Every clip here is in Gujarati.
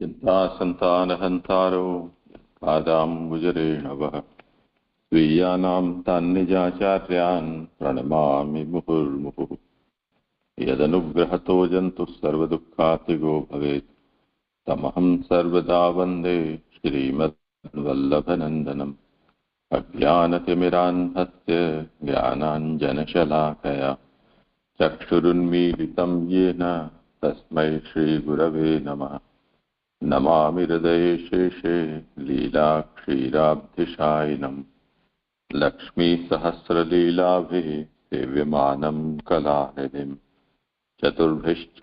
चिन्तासन्तानहन्तारो पादाम्बुजरेणवः स्वीयानां तान्निजाचार्यान् प्रणमामि मुहुर्मुहुः। यदनुग्रहतो जन्तुः सर्वदुःखातिगो भवेत् तमहं सर्वदा वन्दे श्रीमद्वल्लभनन्दनम्। अज्ञानतिमिरान्धस्य ज्ञानाञ्जनशलाकया चक्षुरुन्मीलितं येन तस्मै श्रीगुरवे नमः। नमामि हृदये शेषे लीलाक्षीराब्धिशायिनं लक्ष्मीसहस्रलीलाभिः सेव्यमानं कलानिधिं। चतुर्भिश्च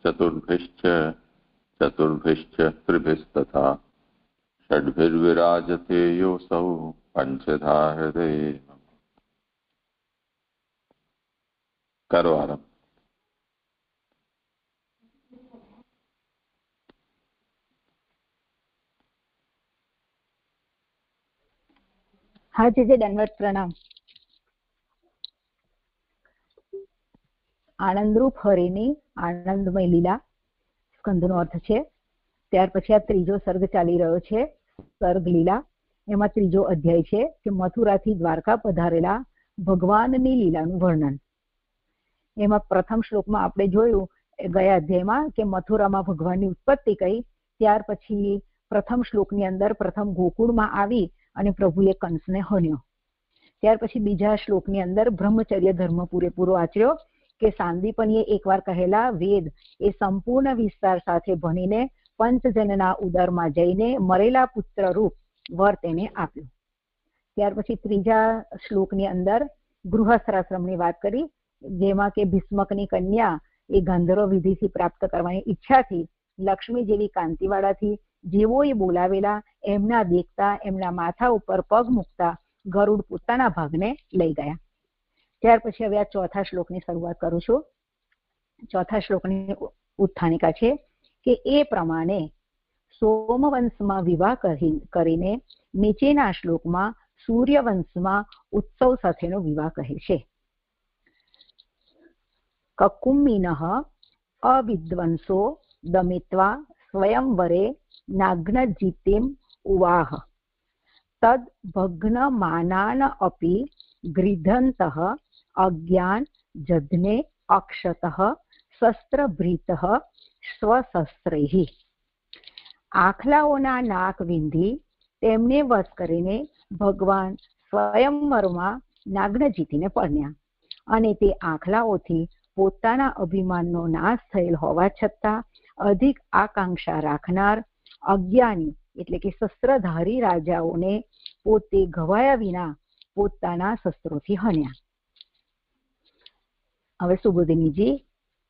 चतुर्भिश्च चतुर्भिश्च त्रिभिस्तथा षड्भिर्विराजते योऽसौ पञ्चधा हृदये। करो आरंभ। હા જે દંડવત પ્રણામ. આનંદરૂપ હરિની આનંદમય લીલા સ્કંદનો અર્થ છે. ત્યાર પછી આ ત્રીજો સર્ગ ચાલી રહ્યો છે, સર્ગ લીલા. એમાં ત્રીજો અધ્યાય છે કે મથુરાથી દ્વારકા પધારેલા ભગવાનની લીલાનું વર્ણન. એમાં પ્રથમ શ્લોકમાં આપણે જોયું ગયા અધ્યાયમાં કે મથુરામાં ભગવાનની ઉત્પત્તિ કહી, ત્યાર પછી પ્રથમ શ્લોકની અંદર પ્રથમ ગોકુળમાં આવી અને પ્રભુએ કંસને હણ્યો. ત્યાર પછી બીજા શ્લોકની અંદર બ્રહ્મચર્ય ધર્મ પૂરેપૂરો આચર્યો કે સાંદીપનીએ એકવાર કહેલા વેદ એ સંપૂર્ણ વિસ્તાર સાથે ભણીને પંચજનના ઉદરમાં જઈને મરેલા પુત્ર રૂપ વર તેને આપ્યું. ત્યાર પછી ત્રીજા શ્લોકની અંદર ગૃહસ્થાશ્રમની વાત કરી, જેમાં કે ભીષ્મકની કન્યા એ ગાંધર્વ વિધિથી પ્રાપ્ત કરવાની ઈચ્છાથી લક્ષ્મી જેવી કાંતિવાળાથી જેવોએ બોલાવેલા એમના દેખતા એમના માથા ઉપર પગ મૂકતા ગરુડ પોતાના ભાગને લઈ ગયા. ત્યાર પછી હવે આ ચોથા શ્લોકની શરૂઆત કરું છું. ચોથા શ્લોકની ઉત્થાનિકા છે કે એ પ્રમાણે સોમવંશમાં વિવાહ કરીને નીચેના શ્લોકમાં સૂર્યવંશમાં ઉત્સવ સાથેનો વિવાહ કહે છે. કકુમ્મિનઃ અવિદ્વંસો દમિત્વા સ્વયંવરે નાગ્નજીતિમ ઉવાહ તદ ભગ્નમાનાન અપી ગૃધંતઃ અજ્ઞાન જધ્ને અક્ષતઃ શસ્ત્રભૃતઃ સ્વશસ્ત્રૈઃ. આખલાઓના નાક વિંધી તેમને વશ કરીને ભગવાન સ્વયંવરમાં નાગ્નજીતીને પરણ્યા, અને તે આખલાઓથી પોતાના અભિમાનનો નાશ થયેલ હોવા છતાં અધિક આકાંક્ષા રાખનાર અજ્ઞાની એટલે કે શસ્ત્રધારી રાજાઓને પોતે ઘવાયા વિના પોતાના શસ્ત્રોથી હણ્યા. હવે સુબોધિનીજી,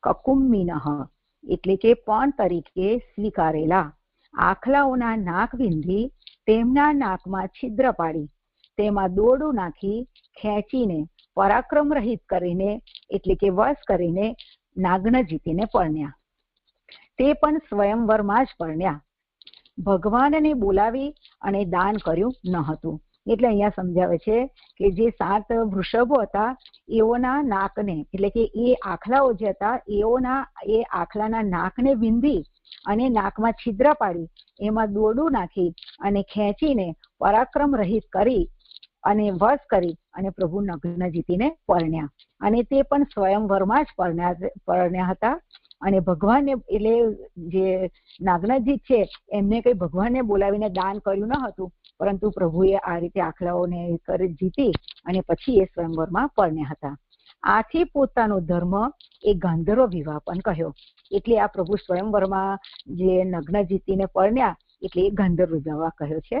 કકુમ્મિનઃ એટલે કે પણ તરીકે સ્વીકારેલા આખલાઓના નાક વિંધી તેમના નાકમાં છિદ્ર પાડી તેમાં દોરડું નાખી ખેંચીને પરાક્રમ રહિત કરીને એટલે કે વશ કરીને નાગ્નજીતીને પરણ્યા. તે પણ સ્વયંવરમાં જ પરણ્યા. ભગવાનને બોલાવી અને દાન કર્યું ન હતું. એટલે અહીંયા સમજાવે છે કે જે 7 વૃષભો હતા એઓના નાકને એટલે કે એ આખલાઓ જે હતા એઓના એ આખલાના નાકને વિંધી અને નાકમાં છિદ્ર પાડી એમાં દોરડું નાખી અને ખેંચીને પરાક્રમ રહિત કરી અને વશ કરી અને પ્રભુ નગ્નજીતીને પરણ્યા. અને તે પણ સ્વયંવરમાં જ પરણ્યા હતા. અને ભગવાનને એટલે જે નાગ્નજીત છે એમને કઈ ભગવાનને બોલાવીને દાન કર્યું ન હતું, પરંતુ પ્રભુએ આ રીતે આખલાઓને જીતી અને પછી એ સ્વયંવરમાં પરણ્યા હતા. આથી પોતાનો ધર્મ એ ગાંધર્વ વિવાહ પણ કહ્યો. એટલે આ પ્રભુ સ્વયંવરમાં જે નગ્નજીતીને પરણ્યા એટલે એ ગાંધર્વ વિવાહ કહ્યો છે.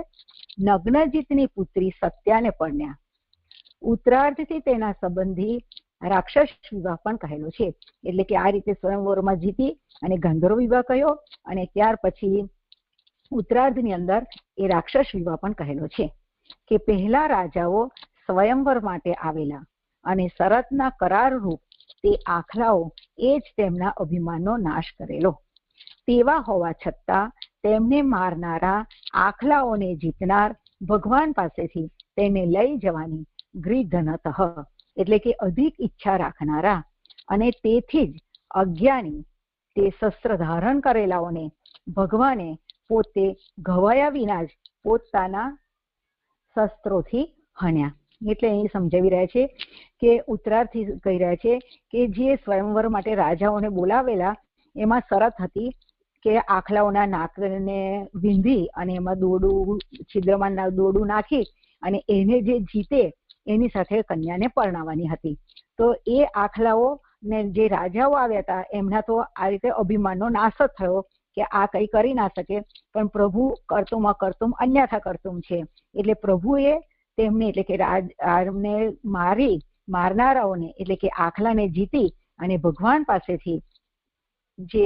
નગ્નજીતની પુત્રી સત્યાને પરણ્યા. ઉત્તરાર્ધથી તેના સંબંધી રાક્ષસ વિવાહ પણ કહેલો છે. એટલે કે આ રીતે સ્વયંવરમાં જીતી અને ગાંધર્વ વિવાહ કહ્યો, અને ત્યાર પછી ઉત્તરાર્ધની અંદર એ રાક્ષસ વિવાહ પણ કહેલો છે. કે પહેલા રાજાઓ સ્વયંવર માટે આવેલા અને શરતના કરાર રૂપ તે આખલાઓ એ જ તેમના અભિમાનનો નાશ કરેલો. તેવા હોવા છતાં તેમને મારનારા આખલાઓને જીતનાર ભગવાન પાસેથી તેને લઈ જવાની ગૃધનતઃ એટલે કે અધિક ઈચ્છા રાખનારા અને તેથી જ અજ્ઞાની તે શસ્ત્ર ધારણ કરેલાઓને ભગવાને પોતે ઘવાયા વિના જ પોતાના શસ્ત્રોથી હણ્યા. એટલે અહીં સમજાવી રહ્યા છે કે ઉત્તરાર્થી કહી રહ્યા છે કે જે સ્વયંવર માટે રાજાઓને બોલાવેલા એમાં શરત હતી કે આખલાઓના નાકને વીંધી અને એમાં દોરડું છિદ્રમાં દોરડું નાખી અને એને જે જીતે એની સાથે કન્યાને પરણાવવાની હતી. તો એ આખલાઓ ને જે રાજાઓ આવ્યા હતા એમના તો આ રીતે અભિમાનનો નાશ જ થયો કે આ કઈ કરી ના શકે, પણ પ્રભુ કરતુમ અકર્તુમ અન્યથા કરતુમ છે. એટલે પ્રભુએ તેમને એટલે કે રાજને મારનારાઓને એટલે કે આખલાને જીતી અને ભગવાન પાસેથી જે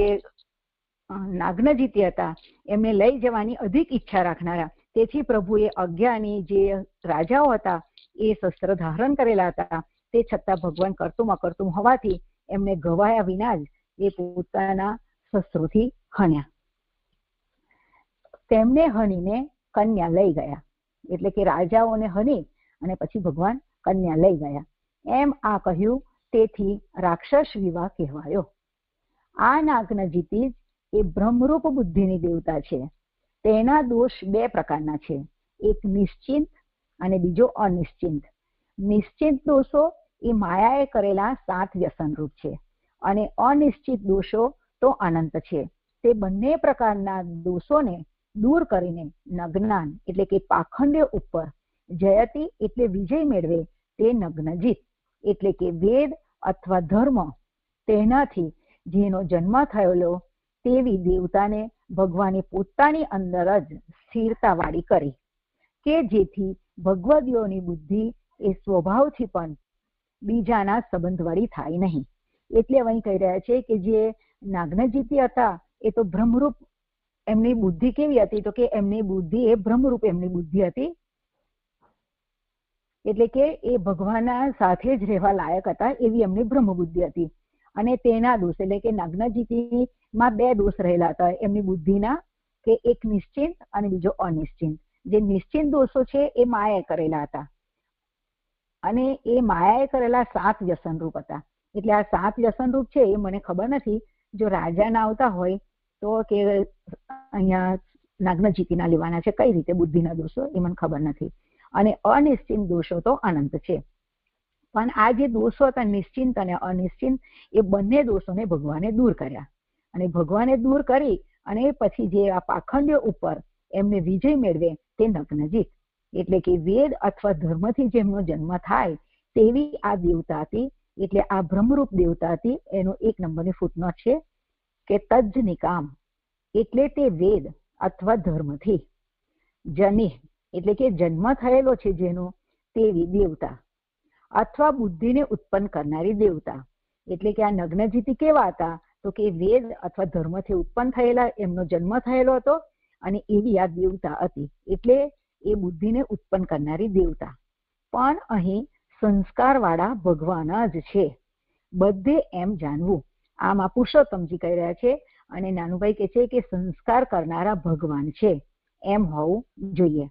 નાગ્નજીતી હતા એમને લઈ જવાની અધિક ઈચ્છા રાખનારા, તેથી પ્રભુએ અજ્ઞાની જે રાજાઓ હતા એ શસ્ત્ર ધારણ કરેલા હતા, તે છતાં ભગવાન કરતુમ અકર્તુમ હોવાથી એમને ગવાયા વિના જ એ પોતાના શસ્ત્રોથી હણ્યા. તેમને હણીને કન્યા લઈ ગયા. એટલે કે રાજાઓને હણી અને પછી ભગવાન કન્યા લઈ ગયા. એમ આ કહ્યું તેથી રાક્ષસ વિવાહ કહેવાયો. આ નાગ્નજીતી એ બ્રહ્મરૂપ બુદ્ધિની દેવતા છે. તેના દોષ બે પ્રકારના છે, એક નિશ્ચિંત અને બીજો અનિશ્ચિંત. નિશ્ચિત દોષો એ માયાએ કરેલા 7 વ્યસનરૂપ છે અને અનિશ્ચિત દોષો તો અનંત છે. તે બંને પ્રકારના દોષોને દૂર કરીને નગ્નાન એટલે કે પાખંડ્ય ઉપર જયતી એટલે વિજય મેળવે તે નગ્નજીત એટલે કે વેદ અથવા ધર્મ તેનાથી જેનો જન્મ થયેલો તેવી દેવતાને ભગવાને પોતાની અંદર જ સ્થિરતાવાળી કરી કે જેથી ભગવદીઓની બુદ્ધિ એ સ્વભાવથી પણ બીજાના સંબંધવાળી થાય નહીં. એટલે અહીં કહી રહ્યા છે કે જે નાગ્નજીતી હતા એ તો બ્રહ્મરૂપ, એમની બુદ્ધિ કેવી હતી તો કે એમની બુદ્ધિ એ બ્રહ્મરૂપ એમની બુદ્ધિ હતી. એટલે કે એ ભગવાનના સાથે જ રહેવા લાયક હતા એવી એમની બ્રહ્મ બુદ્ધિ હતી. અને તેના દોષ એટલે કે નાગ્નજીતીમાં 2 દોષ રહેલા હતા એમની બુદ્ધિના, કે એક નિશ્ચિંત અને બીજો અનિશ્ચિંત. જે નિશ્ચિંત દોષો છે એ માયાએ કરેલા હતા અને એ માયાએ કરેલા 7 વ્યસનરૂપ હતા. એટલે આ 7 વ્યસનરૂપ છે એ મને ખબર નથી, જો રાજા ના આવતા હોય તો કે અહીંયા નાગ્નજીતીના લેવાના છે, કઈ રીતે બુદ્ધિના દોષો એ મને ખબર નથી. અને અનિશ્ચિત દોષો તો અનંત છે. પણ આ જે દોષો હતા નિશ્ચિંત અને અનિશ્ચિંત એ બંને દોષોને ભગવાને દૂર કર્યા. અને ભગવાને દૂર કરી અને પછી જે આ પાખંડ્ય ઉપર એમને વિજય મેળવે તે નગ્નજીત એટલે કે વેદ અથવા ધર્મથી જેમનો જન્મ થાય તેવી આ દેવતા હતી. એટલે આ બ્રહ્મરૂપ દેવતા હતી. એનો 1 નંબરની ફૂટનોટ છે કે તજ્જ નિકામ એટલે તે વેદ અથવા ધર્મથી, જનિ એટલે કે જન્મ થયેલો છે જેનો તેવી દેવતા, અથવા બુદ્ધિને ઉત્પન્ન કરનારી દેવતા. એટલે કે આ નગ્નજીતી કેવા હતા તો કે વેદ અથવા ધર્મથી ઉત્પન્ન થયેલા, એમનો જન્મ થયેલો હતો અને એવી આ દેવતા હતી. એટલે એ બુદ્ધિને ઉત્પન્ન કરનારી દેવતા. પણ અહીં સંસ્કાર વાળા ભગવાન જ છે, બધે એમ જાણવું. આમાં પુરુષોત્તમજી કહી રહ્યા છે અને નાનુભાઈ કહે છે કે સંસ્કાર કરનારા ભગવાન છે એમ હોવું જોઈએ.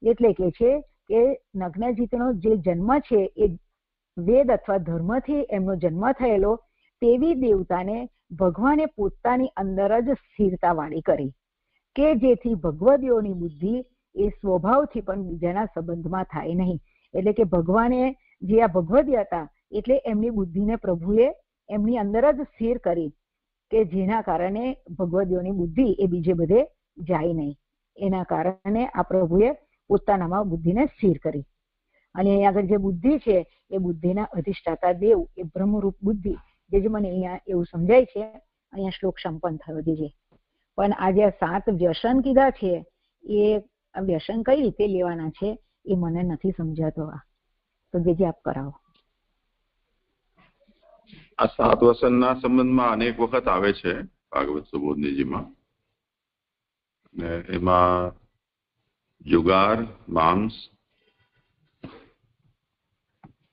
એટલે કે છે કે નગ્નજીતનો જે જન્મ છે એ વેદ અથવા ધર્મથી એમનો જન્મ થયેલો તેવી દેવતાને ભગવાને પોતાની અંદર જ સ્થિરતા વાળી કરી કે જેથી ભગવદીઓની બુદ્ધિ એ સ્વભાવથી પણ બીજાના સંબંધમાં થાય નહીં. એટલે કે ભગવાને જે આ ભગવદી હતા એટલે એમની બુદ્ધિને પ્રભુએ એમની અંદર જ સ્થિર કરી કે જેના કારણે ભગવદીઓની બુદ્ધિ એ બીજે બધે જાય નહીં. એના કારણે આ પ્રભુએ પોતાનામાં બુદ્ધિને સ્થિર કરી. અને અહીંયા આગળ જે બુદ્ધિ છે એ બુદ્ધિના અધિષ્ઠાતા દેવ એ બ્રહ્મરૂપ બુદ્ધિ, જે મને અહીંયા એવું સમજાય છે. અહીંયા શ્લોક સંપન્ન થયો દીજે. પણ આ જે 7 વ્યસન કીધા છે એ વ્યસન કઈ રીતે લેવાના છે એ મને નથી સમજાતો. તો જે આપ કરાવો. આ 7 વ્યસનના સંબંધમાં અનેક વખત આવે છે ભાગવત સુબોધનીજીમાં. અને એમાં જુગાર, માંસ,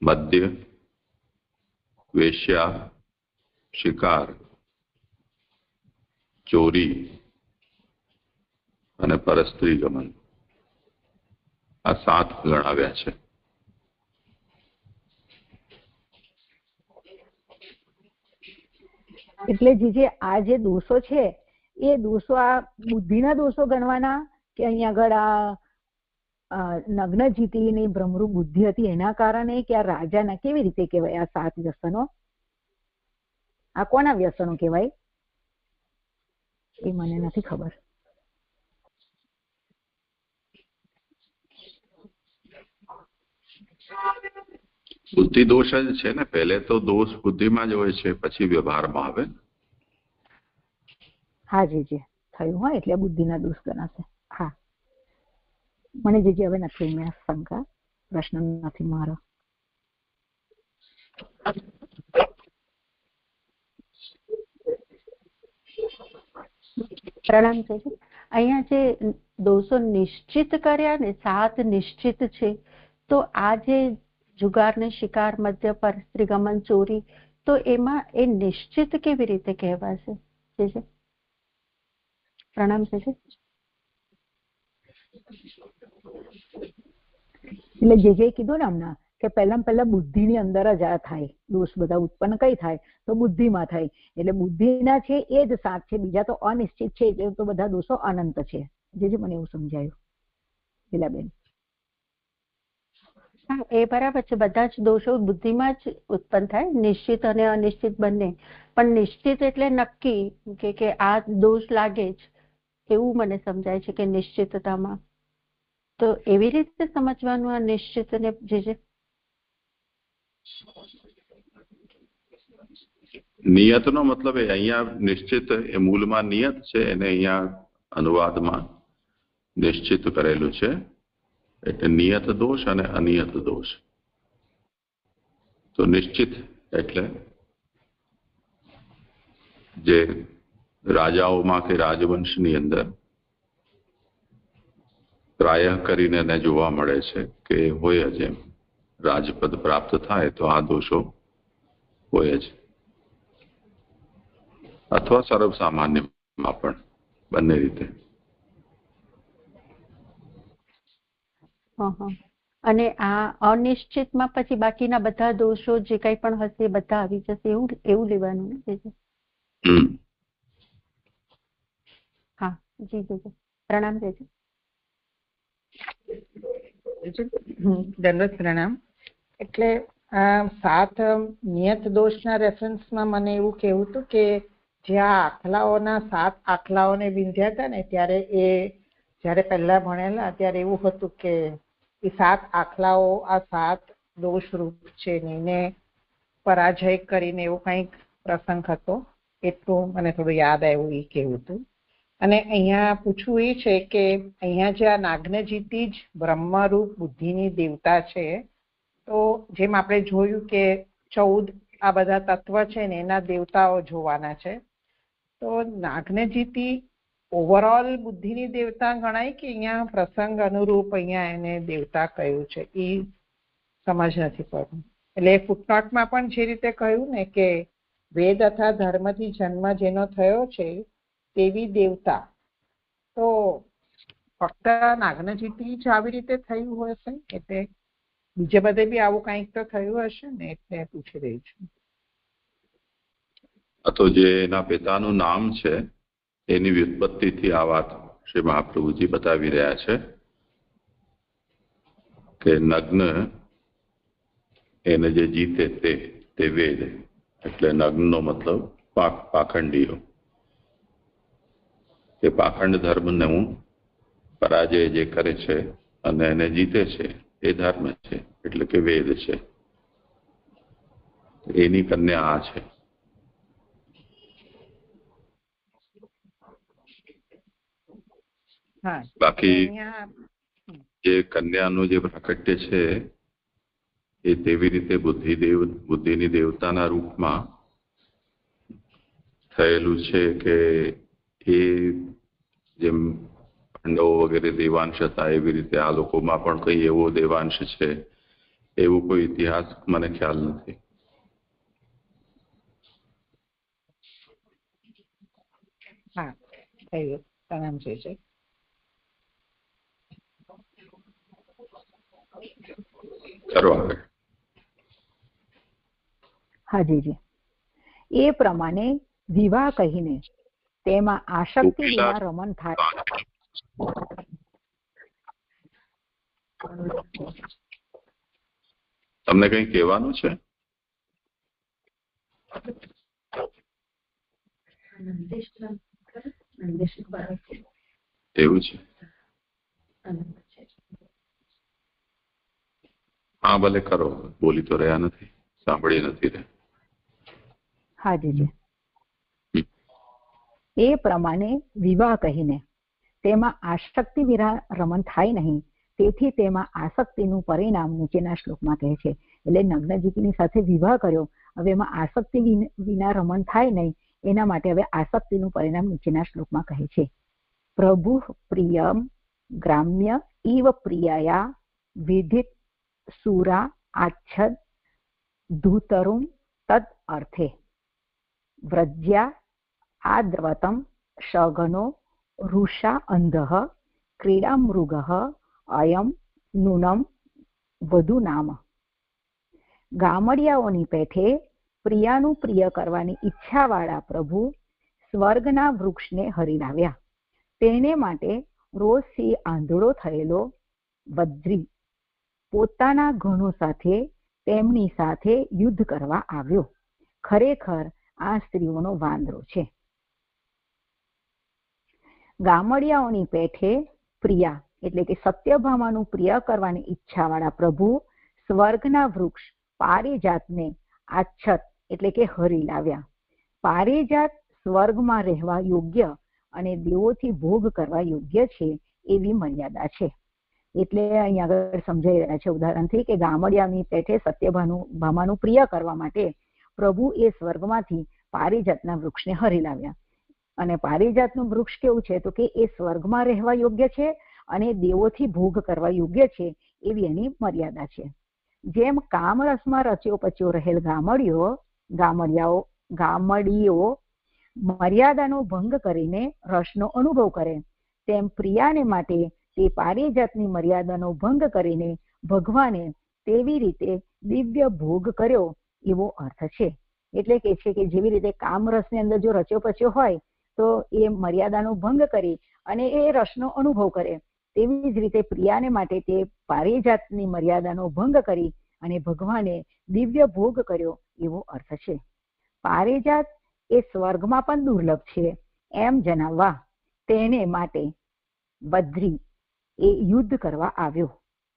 મદ્ય, વેશ્યા, શિકાર, ચોરી અને પરસ્ત્રી ગમન, આ 7 ગણાવ્યા છે. એટલે જે આ જે દોષો છે એ દોષો આ બુદ્ધિના દોષો ગણવાના કે અહીંયા આગળ આ નગ્ન જીતીની ભ્રમરૂપ બુદ્ધિ હતી એના કારણે કે આ રાજાના કેવી રીતે કહેવાય આ 7 વ્યસનો? આ કોના વ્યસનો કહેવાય એ મને નથી ખબર. બુદ્ધિ દોષ જ છે ને. પહેલે તો દોષ બુદ્ધિમાં જ હોય છે, પછી વ્યવહારમાં આવે. હા જી થયું હોય એટલે બુદ્ધિના દોષ ગણાશે. હા, મને જે હવે નથી મેં શંકા, પ્રશ્ન નથી મારો. પ્રણામ છે. અહીંયા જે દોષો નિશ્ચિત કર્યા ને 7 નિશ્ચિત છે, તો આ જે જુગાર ને શિકાર, મદ્યપર, સ્ત્રીગમન, ચોરી, તો એમાં એ નિશ્ચિત કેવી રીતે કહેવાશે? પ્રણામ છે. એટલે જે કીધું ને હમણાં કે પહેલા બુદ્ધિની અંદર જ આ થાય, દોષ બધા ઉત્પન્ન કઈ થાય તો બુદ્ધિમાં થાય. એટલે બુદ્ધિના છે એ જ 7 છે, બીજા તો અનિશ્ચિત છે, એટલે તો બધા દોષો અનંત છે. જે મને એવું સમજાયું લીલાબેન. હા, એ બરાબર છે. બધા જ દોષો બુદ્ધિમાં જ ઉત્પન્ન થાય, નિશ્ચિત અને અનિશ્ચિત બંને. પણ નિશ્ચિત એટલે નક્કી કે આ દોષ લાગે જ, એવું મને સમજાય છે કે નિશ્ચિતતામાં. તો એવી રીતે સમજવાનું આ નિશ્ચિત ને જે નિયતનો મતલબ અહીંયા નિશ્ચિત એ મૂળમાં નિયત છે, એને અહીંયા અનુવાદમાં નિશ્ચિત કરેલું છે. એટલે નિયત દોષ અને અનિયત દોષ. તો નિશ્ચિત એટલે જે રાજાઓમાં કે રાજવંશની અંદર પ્રાય કરીને એને જોવા મળે છે કે હોય જ, એમ રાજપદ પ્રાપ્ત થાય તો આ દોષો હોય જ, અથવા સર્વસામાન્યમાં પણ, બંને રીતે. અને આ અનિશ્ચિતમાં પછી બાકીના બધા દોષો જે કંઈ પણ હશે બધા આવી જશે, એવું લેવાનું ને? હા જી પ્રણામ છે. દંડવત પ્રણામ. એટલે આ 7 નિયત દોષના રેફરન્સમાં મને એવું કહેવું હતું કે જ્યાં આખલાઓના 7 આખલાઓને વિંધ્યા હતા ને, ત્યારે એ જ્યારે પહેલા ભણેલા ત્યારે એવું હતું કે એ 7 આખલાઓ આ 7 દોષરૂપ છે ને એને પરાજય કરીને એવું કંઈક પ્રસંગ હતો. એટલું મને થોડું યાદ આવ્યું, એ કહેવું હતું. અને અહીંયા પૂછવું એ છે કે અહીંયા જે આ નાગ્નજીતી જ બ્રહ્મરૂપ બુદ્ધિની દેવતા છે, તો જેમ આપણે જોયું કે 14 આ બધા તત્વ છે ને એના દેવતાઓ જોવાના છે, તો નાગ્નજીતી ઓવરઓલ બુદ્ધિની દેવતા ગણાય કે અહીંયા પ્રસંગ અનુરૂપ અહીંયા એને દેવતા કહ્યું છે, એ સમજ નથી પડતું. એટલે ફૂટનોટમાં પણ જે રીતે કહ્યું ને કે વેદ તથા ધર્મથી જન્મ જેનો થયો છે તેવી દેવતા, તો ફક્ત નાગ્નજીતી જ આવી રીતે થયું હશે? એટલે બીજે બધે બી આવું કંઈક તો થયું હશે ને, એટલે પૂછી રહી છું. તો જે એના પિતાનું નામ છે એની વ્યુત્પત્તિથી આ વાત શ્રી મહાપ્રભુજી બતાવી રહ્યા છે કે નગ્ન એને જે જીતે તે વેદ. એટલે નગ્નનો મતલબ પાખંડીઓ, કે પાખંડ ધર્મને હું પરાજય જે કરે છે અને એને જીતે છે એ ધર્મ છે, એટલે કે વેદ છે. એની કન્યા આ છે. બાકી જે કન્યાનું જે પ્રાકટ્ય છે એ તેવી રીતે બુદ્ધિની દેવતાના રૂપમાં થયેલું છે કે એ જેમ પાંડવો વગેરે દેવાંશ હતા એવી રીતે આ લોકોમાં પણ કઈ એવો દેવાંશ છે, એવું કોઈ ઇતિહાસ મને ખ્યાલ નથી. હા, થયું. પ્રણામ છે. હાજી. એ પ્રમાણે વિવાહ કહીને તેમાં આસક્તિ વિના રમણ થાય. તમને કઈ કહેવાનું છે? એવું છે? હા ભલે કરો, બોલી તો રહ્યા નથી, સાંભળી નથી રહ્યા. હા જી. એ પ્રમાણે વિવાહ કહીને તેમાં આસક્તિ વિના રમણ થાય નહીં, તેથી તેમાં આસક્તિનું પરિણામ નીચેના શ્લોકમાં કહે છે. એટલે નગ્નજીતીની સાથે વિવાહ કર્યો, હવે એમાં આસક્તિ વિના રમણ થાય નહીં, એના માટે હવે આસક્તિનું પરિણામ નીચેના શ્લોકમાં કહે છે. પ્રભુ પ્રિયમ ગ્રામ્ય ઇવ પ્રિયયા વિધિત સુરા આચ્છદ ધૂતરુમ તદ અર્થે વ્રજ્યા આદ્રવતમ સગનો રૂષા અંધઃ ક્રીડા મૃગઃ અયમ નૂનમ વધુ નામ. ગામડિયાઓની પેઠે પ્રિયાનું પ્રિય કરવાની ઈચ્છાવાળા પ્રભુ સ્વર્ગના વૃક્ષને હરી લાવ્યા. તેને માટે રોજથી આંધળો થયેલો વજ્રી પોતાના ગણો સાથે તેમની સાથે યુદ્ધ કરવા આવ્યો. ખરેખર આ સ્ત્રીઓનો વાંદરો છે. ગામડિયાઓની પેઠે પ્રિયા એટલે કે સત્યભામાનું પ્રિય કરવાની ઈચ્છાવાળા પ્રભુ સ્વર્ગના વૃક્ષ પારિજાતને આચ્છત એટલે કે હરી લાવ્યા. પારિજાત સ્વર્ગમાં રહેવા યોગ્ય અને દેવોથી ભોગ કરવા યોગ્ય છે એવી મર્યાદા છે. એટલે અહીંયા આગળ સમજાઈ રહ્યા છે ઉદાહરણથી કે ગામડિયાની પેઠે સત્યભામાનું પ્રિય કરવા માટે પ્રભુ એ સ્વર્ગમાંથી પારિજાતના વૃક્ષને હરી લાવ્યા. અને પારિજાતનું વૃક્ષ કેવું છે તો કે એ સ્વર્ગમાં રહેવા યોગ્ય છે અને દેવોથી ભોગ કરવા યોગ્ય છે એવી એની મર્યાદા છે. જેમ કામરસમાં રચ્યો પચ્યો રહેલ ગામડીઓ મર્યાદાનો ભંગ કરીને રસનો અનુભવ કરે, તેમ પ્રિયાને માટે તે પારિજાતની મર્યાદાનો ભંગ કરીને ભગવાને તેવી રીતે દિવ્ય ભોગ કર્યો એવો અર્થ છે. એટલે કે છે કે જેવી રીતે કામરસની અંદર જો રચ્યો પચ્યો હોય તો એ મર્યાદાનો ભંગ કરી અને એ રસનો અનુભવ કરે, તેવી જ રીતે પ્રિયાને માટે તે પારિજાતની મર્યાદાનો ભંગ કરી અને ભગવાને દિવ્ય ભોગ કર્યો એવો અર્થ છે. પારિજાત એ સ્વર્ગમાં પણ દુર્લભ છે એમ જણાવવા તેને માટે બદ્રી એ યુદ્ધ કરવા આવ્યો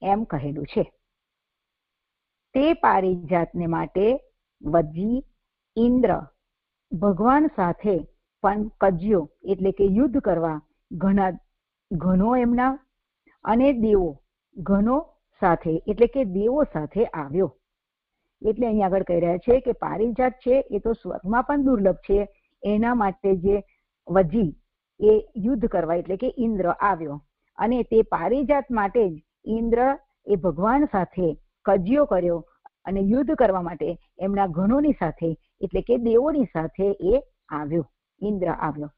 એમ કહેલું છે. તે પારિજાતને માટે વજી ઇન્દ્ર ભગવાન સાથે પણ કજ્યો એટલે કે યુદ્ધ કરવા ઘણો એમના અને દેવો ઘણો સાથે એટલે કે દેવો સાથે આવ્યો. એટલે અહીંયા આગળ કહી રહ્યા છે કે પારિજાત છે એ તો સ્વર્ગમાં પણ દુર્લભ છે, એના માટે જે વજી એ યુદ્ધ કરવા એટલે કે ઇન્દ્ર આવ્યો અને તે પારિજાત માટે જ ઇન્દ્ર એ ભગવાન સાથે કજ્યો કર્યો અને યુદ્ધ કરવા માટે એમના ગણોની સાથે એટલે કે દેવોની સાથે એ આવ્યો, ઇન્દ્ર આવ્યો.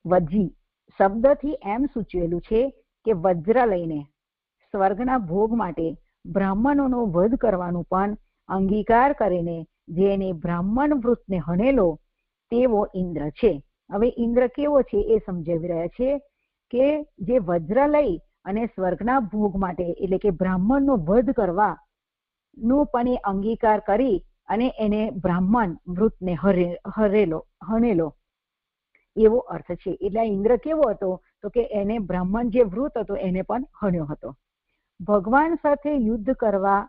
વજી શબ્દથી એમ સૂચવેલું છે કે વજ્ર લઈને સ્વર્ગના ભોગ માટે બ્રાહ્મણોનો વધ કરવાનું પણ અંગીકાર કરીને જેને બ્રાહ્મણ વૃત્તને હણેલો તેવો ઇન્દ્ર છે. હવે ઇન્દ્ર કેવો છે એ સમજાવી રહ્યા છે કે જે વજ્ર લઈ અને સ્વર્ગના ભોગ માટે એટલે કે બ્રાહ્મણનો વધ કરવાનું પણ એ અંગીકાર કરી અને એને બ્રાહ્મણ વૃત્તને હણેલો એવો અર્થ છે. એટલે ઇન્દ્ર કેવો હતો તો કે એને બ્રાહ્મણ જે વૃત્ત હતો એને પણ હણ્યો હતો. ભગવાન સાથે યુદ્ધ કરવા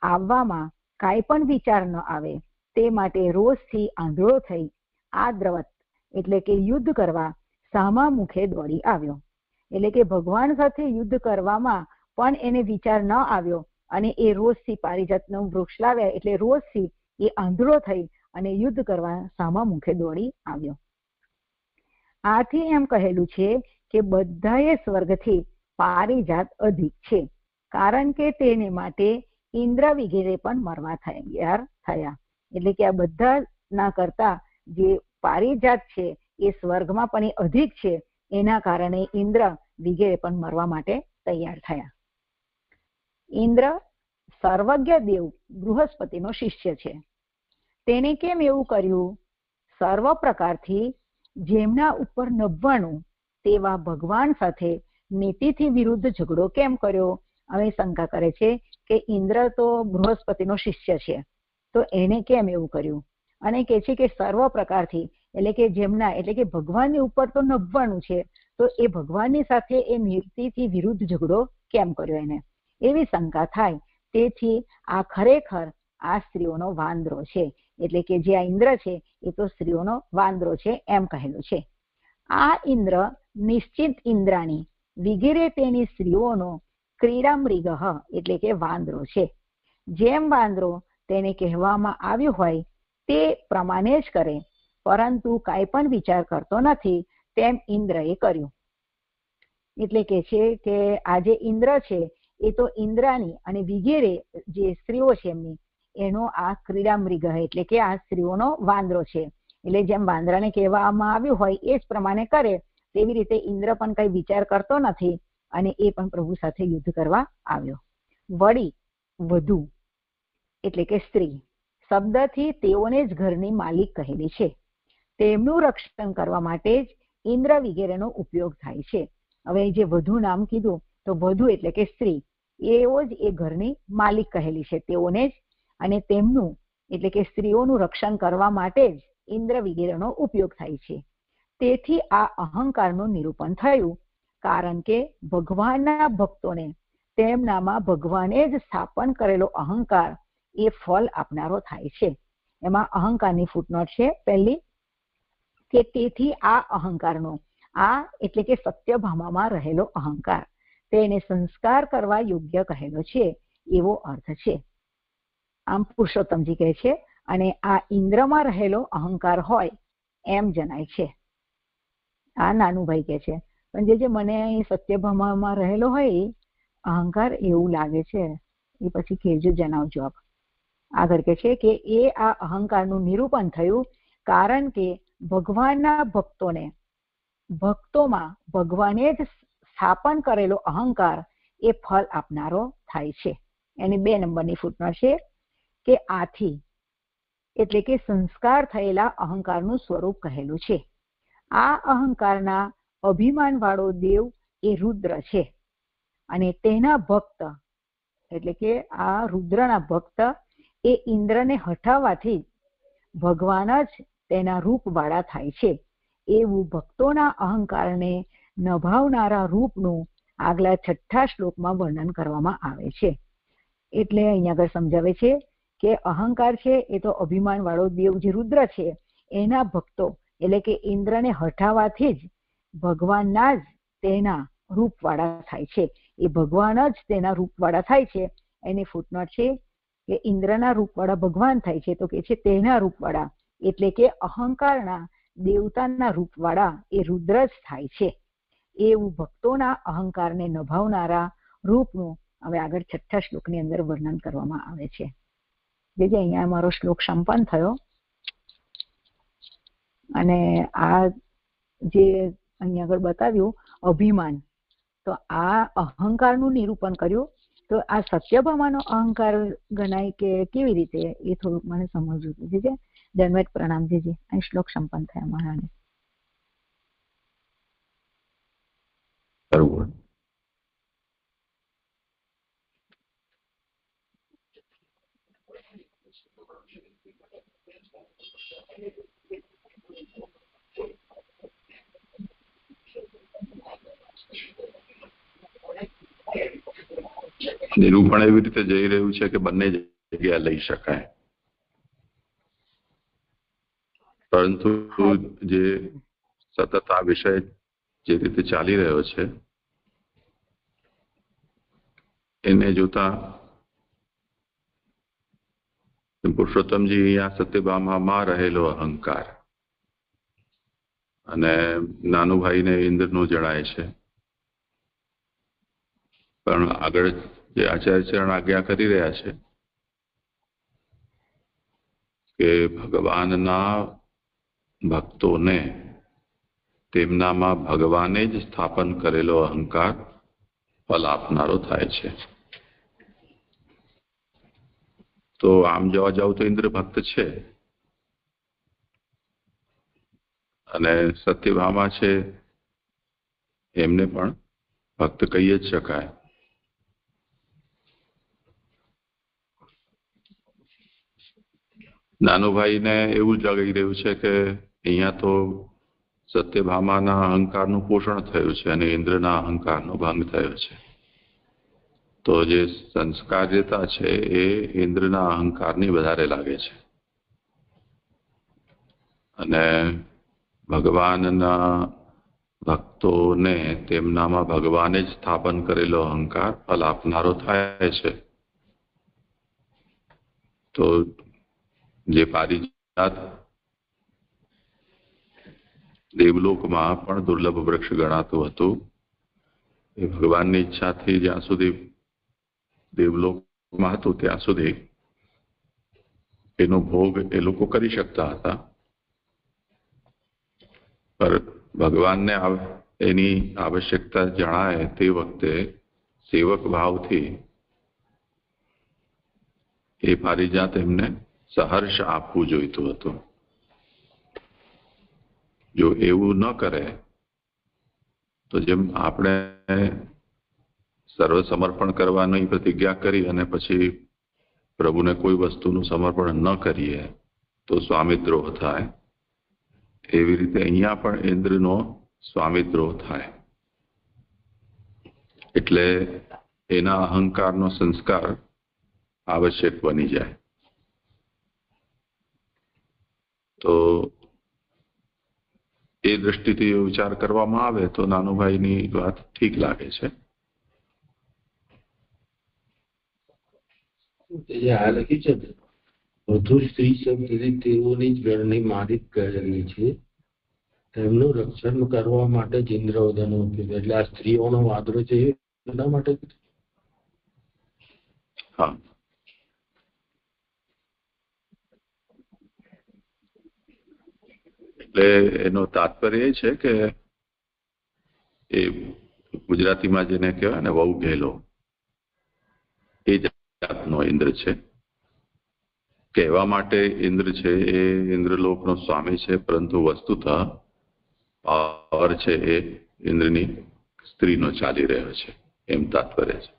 આવવામાં કાંઈ પણ વિચાર ન આવે તે માટે રોષથી આંધળો થઈ આ દ્રવત એટલે કે યુદ્ધ કરવા સામા મુખે દોડી આવ્યો. એટલે કે ભગવાન સાથે યુદ્ધ કરવામાં પણ એને વિચાર ન આવ્યો અને એ રોષથી પારિજાતનું વૃક્ષ લાવ્યા એટલે રોષથી એ આંધળો થઈ અને યુદ્ધ કરવા સામા મુખે દોડી આવ્યો. આથી એમ કહેલું છે કે બધાએ સ્વર્ગથી પારિજાત અધિક છે, કારણ કે તેને માટે ઇન્દ્ર વગેરે પણ મરવા તૈયાર થયા. એટલે કે આ બધા ના કરતા જે પારિજાત છે એ સ્વર્ગમાં પણ એ અધિક છે, એના કારણે ઇન્દ્ર વગેરે પણ મરવા માટે તૈયાર થયા. ઇન્દ્ર સર્વજ્ઞ દેવ બૃહસ્પતિનો શિષ્ય છે. તેને કેમ એવું કર્યું? સર્વ પ્રકારથી જેમના ઉપર નભવાનું તેવા ભગવાન સાથે નીતિથી વિરુદ્ધ ઝઘડો કેમ કર્યો? હવે શંકા કરે છે કે ઇન્દ્ર તો બૃહસ્પતિનો શિષ્ય છે, તો એને કેમ એવું કર્યું? અને કહે છે કે સર્વ પ્રકારથી, એટલે કે જેમના, એટલે કે ભગવાનની ઉપર તો નભવાનું છે, તો એ ભગવાનની સાથે એ નીતિથી વિરુદ્ધ ઝઘડો કેમ કર્યો એને? એવી શંકા થાય. તેથી આ ખરેખર આ સ્ત્રીઓનો વાંદરો છે, એટલે કે જે આ ઇન્દ્ર છે એ તો સ્ત્રીઓનો વાંદરો છે એમ કહેલું છે. આ ઇન્દ્ર નિશ્ચિત ઇન્દ્રાણી વગેરે તેની સ્ત્રીઓનો ક્રીડામૃગ એટલે કે વાંદરો છે. જેમ વાંદરો તેને કહેવામાં આવ્યું હોય તે પ્રમાણે જ કરે, પરંતુ કાંઈ પણ વિચાર કરતો નથી, તેમ ઇન્દ્રએ કર્યું. એટલે કે છે કે આ જે ઇન્દ્ર છે એ તો ઇન્દ્રાણી અને વગેરે જે સ્ત્રીઓ છે એમની, એનો આ ક્રીડામૃગ એટલે કે આ સ્ત્રીઓનો વાંદરો છે. એટલે જેમ વાંદરાને કહેવામાં આવ્યું હોય એ જ પ્રમાણે કરે, તેવી રીતે ઇન્દ્ર પણ કઈ વિચાર કરતો નથી અને એ પણ પ્રભુ સાથે યુદ્ધ કરવા આવ્યો. વળી વધુ એટલે કે સ્ત્રી શબ્દથી તેઓને જ ઘરની માલિક કહેલી છે. તેમનું રક્ષણ કરવા માટે જ ઇન્દ્ર વગેરેનો ઉપયોગ થાય છે. હવે જે વધુ નામ કીધું તો વધુ એટલે કે સ્ત્રી, એવો જ એ ઘરની માલિક કહેલી છે તેઓને જ, અને તેમનું એટલે કે સ્ત્રીઓનું રક્ષણ કરવા માટે જ ઇન્દ્ર વગેરેનો ઉપયોગ થાય છે. તેથી આ અહંકારનું નિરૂપણ થયું, કારણ કે ભગવાનના ભક્તોને તેમનામાં ભગવાને જ સ્થાપન કરેલો અહંકાર એ ફળ આપનારો થાય છે. એમાં અહંકારની ફૂટનોટ છે પહેલી, કે તેથી આ અહંકારનો, આ એટલે કે સત્યભામામાં રહેલો અહંકાર, તેને સંસ્કાર કરવા યોગ્ય કહેલો છે એવો અર્થ છે. આમ પુરુષોત્તમજી કહે છે, અને આ ઇન્દ્રમાં રહેલો અહંકાર હોય એમ જણાય છે. આ નાનુભાઈ કહે છે, પણ જે મને અહીં સત્યભામામાં રહેલો હોય અહંકાર એવું લાગે છે, એ પછી કહેજો, જણાવજો આપ. આગળ કહે છે કે એ આ અહંકારનું નિરૂપણ થયું, કારણ કે ભગવાનના ભક્તોમાં ભગવાને જ સ્થાપન કરેલો અહંકાર એ ફળ આપનારો થાય છે. એની 2 નંબરની ફૂટનોટ છે કે આથી એટલે કે સંસ્કાર થયેલા અહંકારનું સ્વરૂપ કહેલું છે. આ અહંકારના અભિમાન વાળો દેવ એ રુદ્ર છે, અને તેના ભક્ત એટલે કે આ રુદ્રના ભક્ત એ ઇન્દ્રને હટાવવાથી ભગવાન જ તેના રૂપ વાળા થાય છે. એવું ભક્તોના અહંકારને નભાવનારા રૂપનું આગલા 6થા શ્લોકમાં વર્ણન કરવામાં આવે છે. એટલે અહીંયા આગળ સમજાવે છે કે અહંકાર છે એ તો અભિમાન વાળો દેવ જે રુદ્ર છે એના ભક્તો એટલે કે ઇન્દ્રને હટાવવાથી જ ભગવાનના જ તેના રૂપવાળા થાય છે. એ ભગવાન જ તેના રૂપવાળા થાય છે. એની ફૂટનોટ છે કે ઇન્દ્રના રૂપવાળા ભગવાન થાય છે, તો કે છે તેના રૂપવાળા એટલે કે અહંકારના દેવતાના રૂપવાળા એ રુદ્ર જ થાય છે. એવું ભક્તોના અહંકારને નભાવનારા રૂપનું હવે આગળ 6થા શ્લોકની અંદર વર્ણન કરવામાં આવે છે. જે અહીંયા અમારો શ્લોક સંપન્ન થયો, અને આ જે અહીંયા આગળ બતાવ્યું અભિમાન, તો આ અહંકારનું નિરૂપણ કર્યું. તો આ સત્યભામાનો અહંકાર ગણાય કે કેવી રીતે, એ થોડુંક મને સમજવું હતું. છે ધન્યવાદ, પ્રણામ જીજી. અહીં શ્લોક સંપન્ન થયા મહારાજ. બરોબર. નિરૂપણ એવી રીતે જઈ રહ્યું છે કે બંને જગ્યા લઈ શકાય, પરંતુ જે સતત આ વિષય જે રીતે ચાલી રહ્યો છે એને જોતા પુરુષોત્તમજી અહીંયા સત્યભામામાં રહેલો અહંકાર અને નાનુભાઈને ઇન્દ્રનું જણાય છે, પણ આગળ જે આચાર્ય ચરણ આજ્ઞા કરી રહ્યા છે કે ભગવાનના ભક્તોને તેમનામાં ભગવાને જ સ્થાપન કરેલો અહંકાર ફલ આપનારો થાય છે. તો આમ જોવા જાવ તો ઇન્દ્ર ભક્ત છે, અને સત્યભામા છે એમને પણ ભક્ત કહી જ શકાય. નાનુભાઈને એવું જ લાગી રહ્યું છે કે અહીંયા તો સત્યભામાના અહંકારનું પોષણ થયું છે અને ઇન્દ્રના અહંકારનો ભંગ થયો છે. તો જે સંસ્કાર્યતા છે એ ઇન્દ્રના અહંકારની વધારે લાગે છે અને ભગવાનના ભક્તોને તેમનામાં ભગવાને જ સ્થાપન કરેલો અહંકાર ફલ આપનારો થાય છે. તો જે પારિજાત દેવલોકમાં પણ દુર્લભ વૃક્ષ ગણાતું હતું, એ ભગવાનની ઈચ્છાથી જ્યાં સુધી દેવલોકમાં હતું ત્યાં સુધી એનો ભોગ એ લોકો કરી શકતા હતા. પર ભગવાનને એની આવશ્યકતા જણાય તે વખતે સેવક ભાવથી એ પારિજાત એમને સહર્ષ આપવું જોઈતું હતું. જો એવું ન કરે તો જેમ આપણે સર્વ સમર્પણ કરવાની પ્રતિજ્ઞા કરી અને પછી પ્રભુને કોઈ વસ્તુનું સમર્પણ ન કરીએ તો સ્વામિદ્રોહ થાય, એવી રીતે અહીંયા પણ ઇન્દ્રનો સ્વામિદ્રોહ થાય. એટલે એના અહંકારનો સંસ્કાર આવશ્યક બની જાય. તો એ દ્રષ્ટિથી વિચાર કરવામાં આવે તો નાનુભાઈની વાત ઠીક લાગે છે. આ લખ્યું છે વધુ સ્ત્રી શબ્દથી તેઓની જ ગણની મારિત કરેલી છે, તેમનું રક્ષણ કરવા માટે જ ઇન્દ્રવદનો ઉપયોગ. એટલે આ સ્ત્રીઓનો વાદરો છે એના માટે. હા, એટલે એનો તાત્પર્ય એ છે કે એ ગુજરાતીમાં જેને કહેવાય ને વહુ ઘેલો, એ જાતનો ઇન્દ્ર છે. કહેવા માટે ઇન્દ્ર છે એ ઇન્દ્રલોકનો સ્વામી છે, પરંતુ વસ્તુતઃ પાવર છે એ ઇન્દ્રની સ્ત્રીનો ચાલી રહ્યો છે, એમ તાત્પર્ય છે.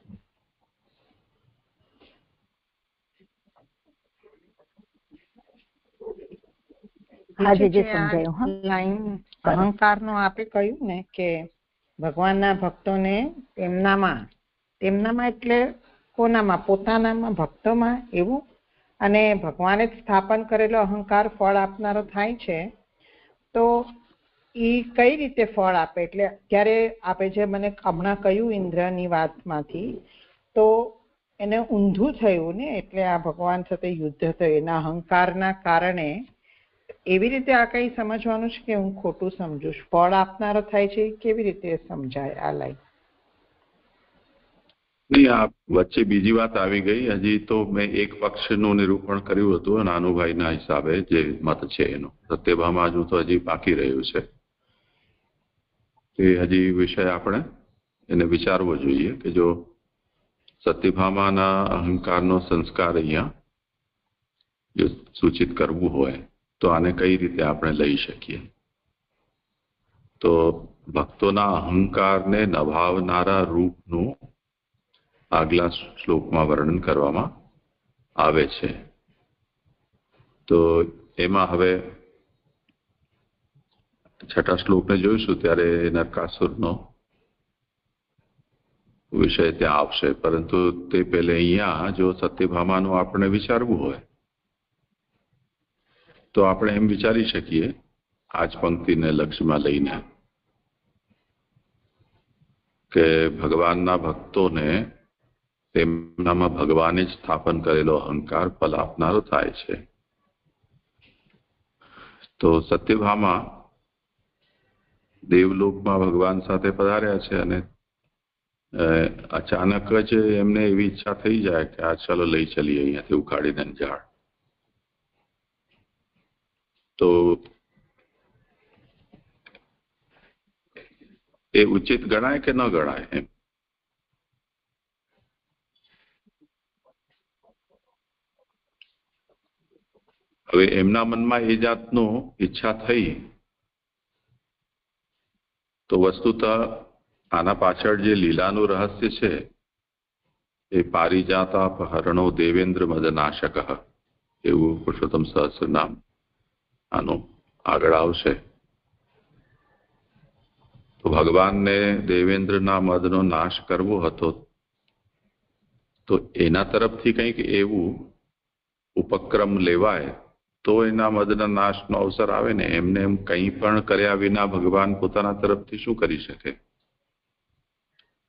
આજે જે સમજાયું. હા, લાઈન અહંકારનું આપણે કહ્યું ને કે ભગવાનના ભક્તોને તેમનામાં એટલે કોનામાં? પોતાનામાં, ભક્તોમાં એવું. અને ભગવાને જ સ્થાપન કરેલો અહંકાર ફળ આપનારો થાય છે. તો એ કઈ રીતે ફળ આપે? એટલે અત્યારે આપે જે મને હમણાં કહ્યું ઇન્દ્રની વાતમાંથી, તો એને ઊંધું થયું ને, એટલે આ ભગવાન સાથે યુદ્ધ થયું એના અહંકારના કારણે. એવી રીતે આ કઈ સમજવાનું છે કે હું ખોટું સમજુ છું? ફળ આપનારો થાય છે કેવી રીતે સમજાય આ લાઈન? નહીં, આ વચ્ચે બીજી વાત આવી ગઈ. હજી તો મેં એક પક્ષનું નિરૂપણ કર્યું હતું નાનુભાઈના હિસાબે જે મત છે એનો. સત્યભામા હજુ તો હજી બાકી રહ્યું છે. એ હજી વિષય આપણે એને વિચારવો જોઈએ કે જો સત્યભામાના અહંકારનો સંસ્કાર અહીંયા જો સૂચિત કરવું હોય તો આને કઈ રીતે આપણે લઈ શકીએ. તો ભક્તોના અહંકારને નભાવનારા રૂપનું આગલા શ્લોકમાં વર્ણન કરવામાં આવે છે. તો એમાં હવે છઠ્ઠા શ્લોકને જોઈશું ત્યારે નરકાસુરનો વિષય ત્યાં આવશે, પરંતુ તે પહેલે અહીંયા જો સત્યભામાનું આપણે વિચારવું હોય તો આપણે એમ વિચારી શકીએ આ જ પંક્તિને લક્ષ્યમાં લઈને કે ભગવાનના ભક્તોને તેમનામાં ભગવાને જ સ્થાપન કરેલો અહંકાર ફલ આપનારો થાય છે. તો સત્યભામા દેવલોકમાં ભગવાન સાથે પધાર્યા છે અને અચાનક જ એમને એવી ઈચ્છા થઈ જાય કે આ ચાલો લઈ ચલીએ અહીંયાથી ઉખાડીને ઝાડ. તો એ ઉચિત ગણાય કે ન ગણાય? એમ હવે એમના મનમાં એ જાતનું ઈચ્છા થઈ તો વસ્તુતઃ આના પાછળ જે લીલાનું રહસ્ય છે એ પારિજાતાપહરણો દેવેન્દ્ર મદનાશક એવું પુરુષોત્તમ સહસ્ર નામ આનું આગળ આવશે. તો ભગવાનને દેવેન્દ્રના મદનો નાશ કરવો હતો, તો એના તરફથી કંઈક એવું ઉપક્રમ લેવાય તો એના મદના નાશનો અવસર આવે ને. એમને એમ કંઈ પણ કર્યા વિના ભગવાન પોતાના તરફથી શું કરી શકે?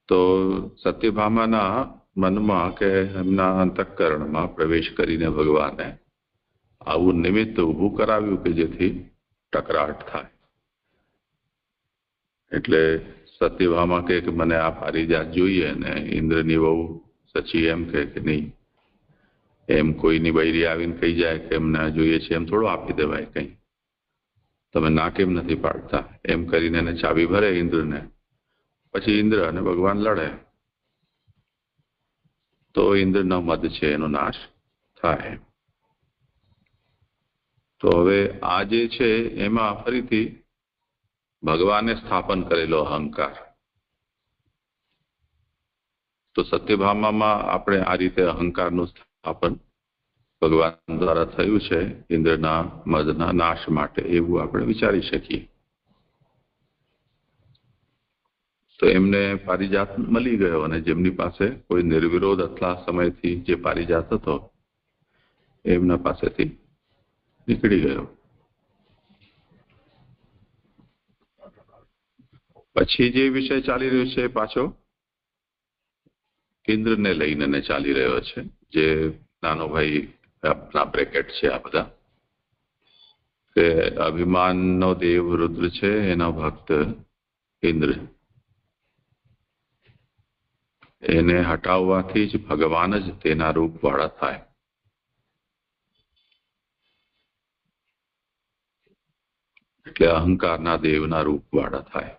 તો સત્યભામાના મનમાં કે એમના અંતઃકરણમાં પ્રવેશ કરીને ભગવાને આવું નિમિત્ત ઊભું કરાવ્યું કે જેથી ટકરાટ થાય. એટલે સત્યભામા કહે કે મને આ પારિજાત જોઈએ, ને ઇન્દ્રની વહુ સચી એમ કહે કે નહીં, એમ કોઈની બૈરી આવીને કહી જાય કે એમને જોઈએ છે એમ થોડું આપી દેવાય, કંઈ તમે ના કેમ નથી પાડતા? એમ કરીને એને ચાવી ભરે ઇન્દ્રને. પછી ઇન્દ્ર અને ભગવાન લડે તો ઇન્દ્રનો મદ છે એનો નાશ થાય. તો હવે આ જે છે એમાં ફરીથી ભગવાને સ્થાપન કરેલો અહંકાર. તો સત્યભામામાં આપણે આ રીતે અહંકારનું સ્થાપન ભગવાન દ્વારા થયું છે ઇન્દ્રના મદના નાશ માટે, એવું આપણે વિચારી શકીએ. તો એમને પારિજાત મળી ગયો, અને જેમની પાસે કોઈ નિર્વિરોધ આટલા સમયથી જે પારિજાત હતો એમના પાસેથી નીકળી ગયો. પછી જે વિષય ચાલી રહ્યો છે પાછો ઇન્દ્રને લઈને ચાલી રહ્યો છે, જે નાનો ભાઈ આપણા બ્રેકેટ છે આ બધા, કે અભિમાનનો દેવ રુદ્ર છે, એનો ભક્ત ઇન્દ્ર. એને હટાવવાથી જ ભગવાન જ તેના રૂપવાળા થાય. એટલે અહંકારના દેવના રૂપવાળા થાય.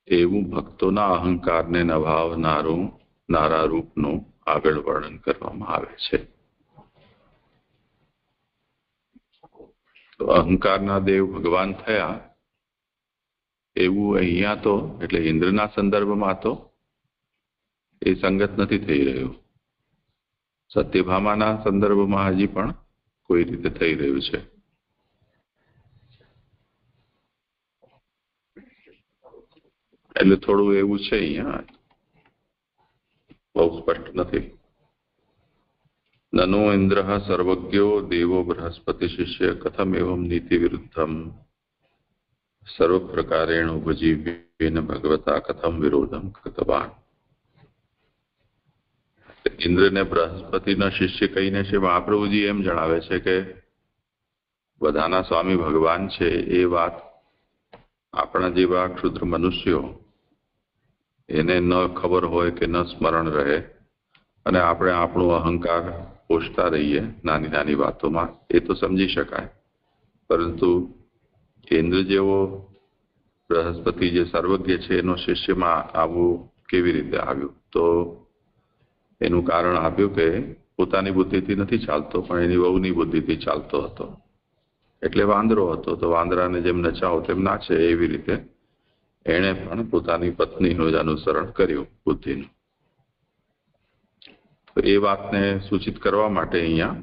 એવું ભક્તોના અહંકારને નભાવનારું નારા રૂપનું આગળ વર્ણન કરવામાં આવે છે. તો અહંકારના દેવ ભગવાન થયા એવું અહીંયા તો, એટલે ઇન્દ્રના સંદર્ભમાં તો એ સંગત નથી થઈ રહ્યું. સત્યભામાના સંદર્ભમાં હજી પણ કોઈ રીતે થઈ રહ્યું છે. એટલે થોડું એવું છે અહીંયા, બહુ સ્પષ્ટ નથી. નનો ઇન્દ્ર સર્વજ્ઞો દેવો બૃહસ્પતિ શિષ્ય કથમ એવમ નીતિ વિરુદ્ધમ સર્વ પ્રકારેણ ઉપજીવ્યેન ભગવતા કથમ વિરોધમ કૃતવાન. ઇન્દ્રને બૃહસ્પતિના શિષ્ય કહીને છે મહાપ્રભુજી એમ જણાવે છે કે બધાના સ્વામી ભગવાન છે. એ વાત આપણા જેવા ક્ષુદ્ર મનુષ્યો એને ન ખબર હોય કે ન સ્મરણ રહે, અને આપણે આપણું અહંકાર પોષતા રહીએ નાની નાની વાતોમાં, એ તો સમજી શકાય. પરંતુ ઇન્દ્ર જેવો બૃહસ્પતિ જે સર્વજ્ઞ છે એનો શિષ્યમાં આવું કેવી રીતે આવ્યું? તો એનું કારણ આપ્યું કે પોતાની બુદ્ધિથી નથી ચાલતો, પણ એની વહુની બુદ્ધિથી ચાલતો હતો. એટલે વાંદરો હતો, તો વાંદરાને જેમ નચાવો તેમ નાચે, એવી રીતે એણે પણ પોતાની પત્નીનું જ અનુસરણ કર્યું બુદ્ધિનું. તો એ વાતને સૂચિત કરવા માટે અહીંયા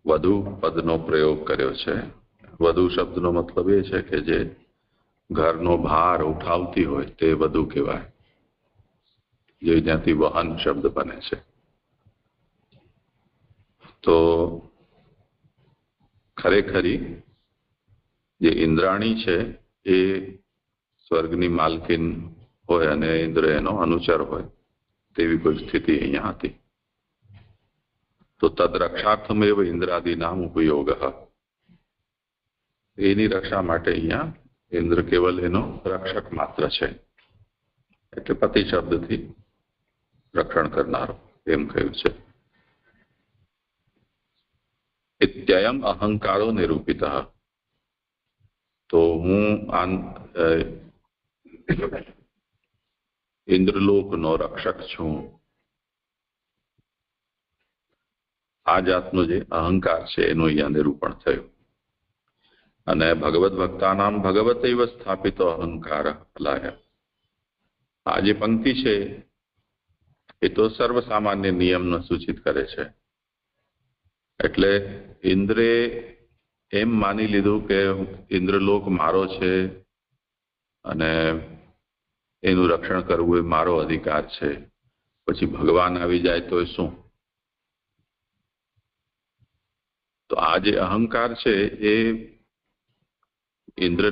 વધુ પદનો પ્રયોગ કર્યો છે. વધુ શબ્દનો મતલબ એ છે કે જે ઘરનો ભાર ઉઠાવતી હોય તે વધુ કહેવાય, જે જ્યાંથી વહન શબ્દ બને છે. તો ખરેખરી જે ઇન્દ્રાણી છે એ સ્વર્ગની માલકીન હોય અને ઇન્દ્ર એનો અનુચર હોય, તેવી કોઈ સ્થિતિ અહીંયા હતી. તો તદ રક્ષાર્થમેવ ઇન્દ્રાદિનામ ઉપયોગ, એની રક્ષા માટે અહીંયા ઇન્દ્ર કેવલ એનો રક્ષક માત્ર છે, એટલે પતિ શબ્દથી રક્ષણ કરનારો એમ કહ્યું છે. ઇત્યયમ અહંકારો નિરૂપિત. તો હું ઇન્દ્રલોકનો રક્ષક છું. આ જાતનો જે અહંકાર છે એનું અહીંયા નિરૂપણ થયું. અને ભગવદ ભક્તાનામ ભગવતૈવ સ્થાપિતો અહંકાર ફલાય. આ જે પંક્તિ છે એ તો સર્વસામાન્ય નિયમનો સૂચિત કરે છે. એટલે ઇન્દ્રે એમ માની લીધું કે ઇન્દ્રલોક મારો છે અને એનું રક્ષણ કરવું એ મારો અધિકાર છે. પછી ભગવાન આવી જાય તો શું? તો આ જે અહંકાર છે એ ઇન્દ્ર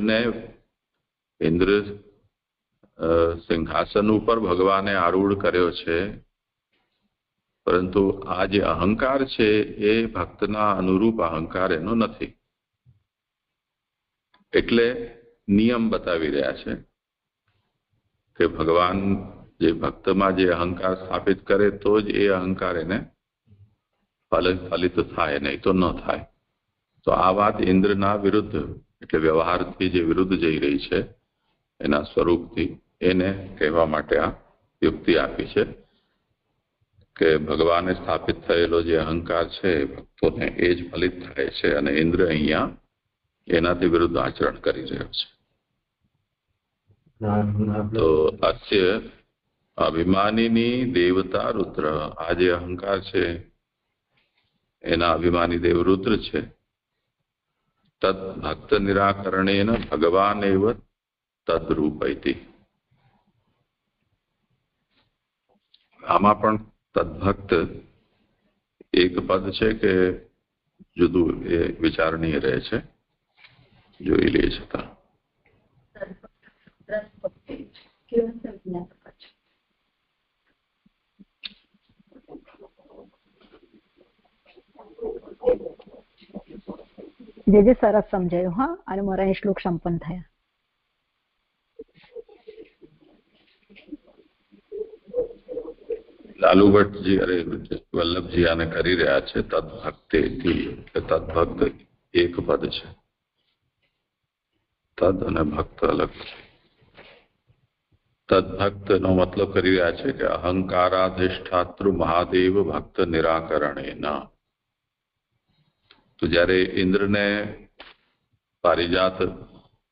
સિંહાસન ઉપર ભગવાને આરૂઢ કર્યો છે, પરંતુ આ જે અહંકાર છે એ ભક્તના અનુરૂપ અહંકાર એનો નથી. એટલે નિયમ બતાવી રહ્યા છે કે ભગવાન જે ભક્તમાં જે અહંકાર સ્થાપિત કરે તો જ એ અહંકાર એને ફલિત થાય, નહીં તો ન થાય. તો આ વાત ઇન્દ્રના વિરુદ્ધ, એટલે વ્યવહારથી જે વિરુદ્ધ જઈ રહી છે એના સ્વરૂપથી, એને કહેવા માટે આ યુક્તિ આપી છે કે ભગવાને સ્થાપિત થયેલો જે અહંકાર છે ભક્તોને એ જ ફલિત થાય છે, અને ઇન્દ્ર અહીંયા એનાથી વિરુદ્ધ આચરણ કરી રહ્યો છે. તો અસ્ય અભિમાનીની દેવતા રુદ્ર, આ જે અહંકાર છે એના અભિમાની દેવ રુદ્ર છે. તદ ભક્ત નિરાકરણેન ભગવાન એવ તદ્રૂપૈતિ. આમાં પણ તદ્ભક્ત એક પદ છે કે જુદું, એ વિચારણીય રહે છે, જોઈ લે છતાં. જે સરસ સમજાયું. હા, અને મારા અહીં શ્લોક સંપન્ન થયા. લાલુ ભટ્ટજી, અરે વલ્લભજી આને કરી રહ્યા છે તદ્ભક્તેથી. તદ્ભક્ત એક પદ છે, તદ અને ભક્ત અલગ છે. તદ્ભક્ત નો મતલબ કરી રહ્યા છે કે અહંકારાધિષ્ઠાતૃ મહાદેવ ભક્ત નિરાકરણેના. તો જ્યારે ઇન્દ્રને પારિજાત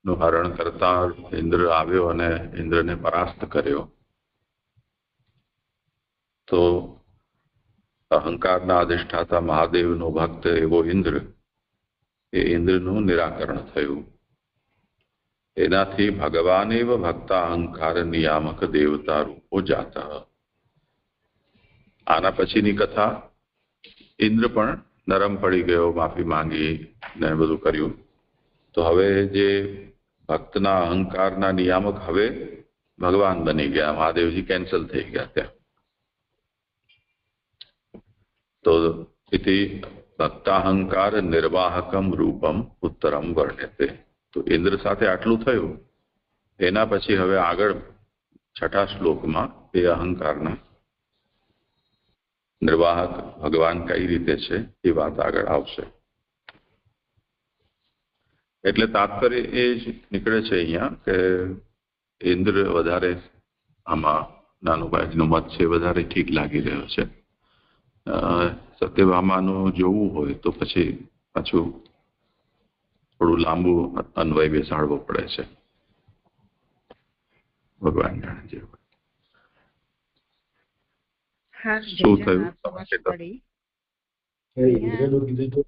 નું હરણ કરતા ઇન્દ્ર આવ્યો અને ઇન્દ્રને પરાસ્ત કર્યો, તો અહંકારના અધિષ્ઠાતા મહાદેવનો ભક્ત એવો ઇન્દ્ર, એ ઇન્દ્રનું નિરાકરણ થયું. એનાથી ભગવાન એવ ભક્તા અહંકાર નિયામક દેવતા રૂપો જાતા. આના પછીની કથા, ઇન્દ્ર પણ નરમ પડી ગયો, માફી માંગી ને બધું કર્યું. તો હવે જે ભક્તના અહંકારના નિયામક હવે ભગવાન બની ગયા, મહાદેવજી કેન્સલ થઈ ગયા ત્યાં. તો ઇતિ ભક્તાહંકાર નિર્વાહકમ રૂપમ ઉત્તરમ વર્ણ્યતે. તો ઇન્દ્ર સાથે આટલું થયું, એના પછી હવે આગળ છઠ્ઠા શ્લોકમાં એ અહંકારના નિર્વાહક ભગવાન કઈ રીતે છે એ વાત આગળ આવશે. એટલે તાત્પર્ય એ જ નીકળે છે અહીંયા કે ઇન્દ્ર વધારે આમાં, નાનુભાઈનો મત છે વધારે ઠીક લાગી રહ્યો છે. સત્યભામાનું જોવું હોય તો પછી પાછું થોડું લાંબુ અન્વય બેસાડવો પડે છે. ભગવાન જાણે છે. શું થયું? ઇન્દ્રનું કીધું તો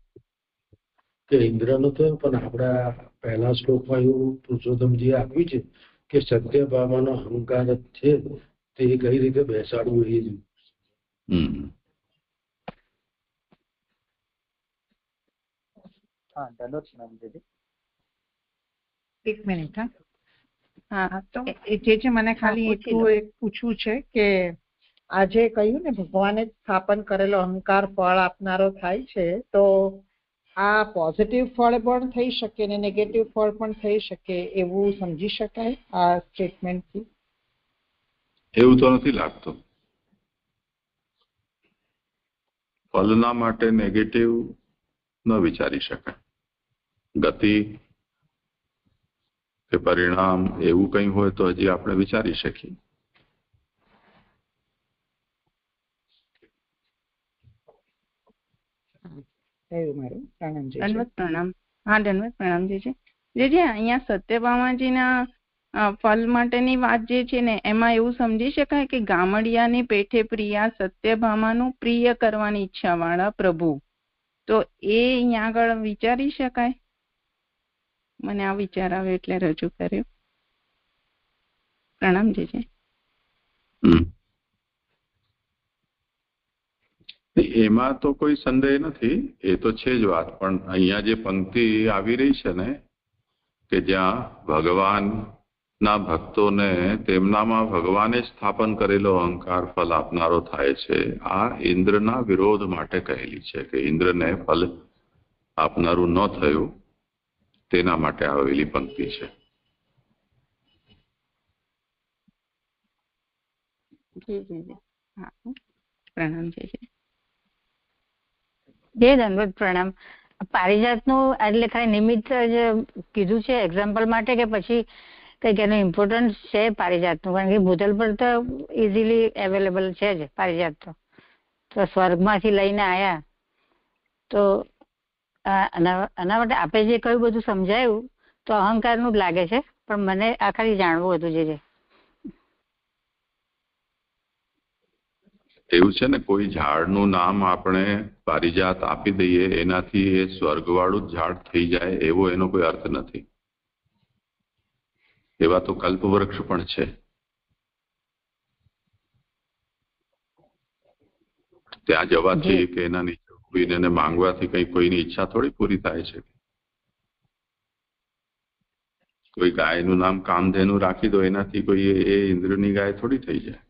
કે ઇન્દ્રનું થયું, પણ આપણા પહેલા શ્લોકમાં એવું પુરુષોત્તમજી આપ્યું છે કે સત્યભામાનો અહંકાર જ છે, તે કઈ રીતે બેસાડવું એ જ. એક મિનિટ. હા, તો જે મને ખાલી એટલું એક પૂછવું છે કે આજે કહ્યું ને ભગવાને સ્થાપન કરેલો અહંકાર ફળ આપનારો થાય છે, તો આ પોઝિટિવ ફળ પણ થઈ શકે ને નેગેટિવ ફળ પણ થઈ શકે, એવું સમજી શકાય આ સ્ટેટમેન્ટથી? એવું તો નથી લાગતું. ફલના માટે નેગેટિવ ન વિચારી શકાય. ગતિ કે પરિણામ એવું કંઈ હોય તો હજી આપણે વિચારી શકીએ. પ્રણામ. હા ધન્યવાદ, પ્રણામજી છે. જે અહીંયા સત્યભામાજીના ફલ માટેની વાત જે છે ને, એમાં એવું સમજી શકાય કે ગામડિયાની પેઠે પ્રિયા સત્યભામાનું પ્રિય કરવાની ઈચ્છા વાળા પ્રભુ, તો એ અહીંયા આગળ વિચારી શકાય? મને આ વિચાર આવ્યો એટલે રજૂ કર્યો. પ્રણામજી છે. એમાં તો કોઈ સંદેહ નથી, એ તો છે જ વાત. પણ અહીંયા જે પંક્તિ આવી રહી છે ને, કે જ્યાં ભગવાનના ભક્તોને તેમનામાં ભગવાને સ્થાપન કરેલો અહંકાર ફલ આપનારો થાય છે, આ ઇન્દ્રના વિરોધ માટે કહેલી છે, કે ઇન્દ્રને ફલ આપનારું ન થયું તેના માટે આવેલી પંક્તિ છે. જી જી જી, હા પ્રણામજી છે. જય દંડવત, પ્રણામ. પારિજાતનું એટલે ખાલી નિમિત્ત જ કીધું છે એક્ઝામ્પલ માટે, કે પછી કંઈક એનું ઇમ્પોર્ટન્સ છે પારિજાતનું? કારણ કે ભૂતલ પર તો ઇઝીલી અવેલેબલ છે જ પારિજાત. તો સ્વર્ગમાંથી લઈને આવ્યા તો આના માટે આપણે જે કયું બધું સમજાયું તો અહંકારનું જ લાગે છે, પણ મને આ ખાલી જાણવું હતું. જે એવું છે ને, કોઈ ઝાડનું નામ આપણે પારિજાત આપી દઈએ એનાથી એ સ્વર્ગવાળું જ ઝાડ થઈ જાય એવો એનો કોઈ અર્થ નથી. એવા તો કલ્પવૃક્ષ પણ છે. ત્યાં જવાથી કે એના નીચે ઉભીને માંગવાથી કઈ કોઈની ઈચ્છા થોડી પૂરી થાય છે. કોઈ ગાયનું નામ કામધેનુ રાખી દો, એનાથી કોઈ એ ઇન્દ્રની ગાય થોડી થઈ જાય.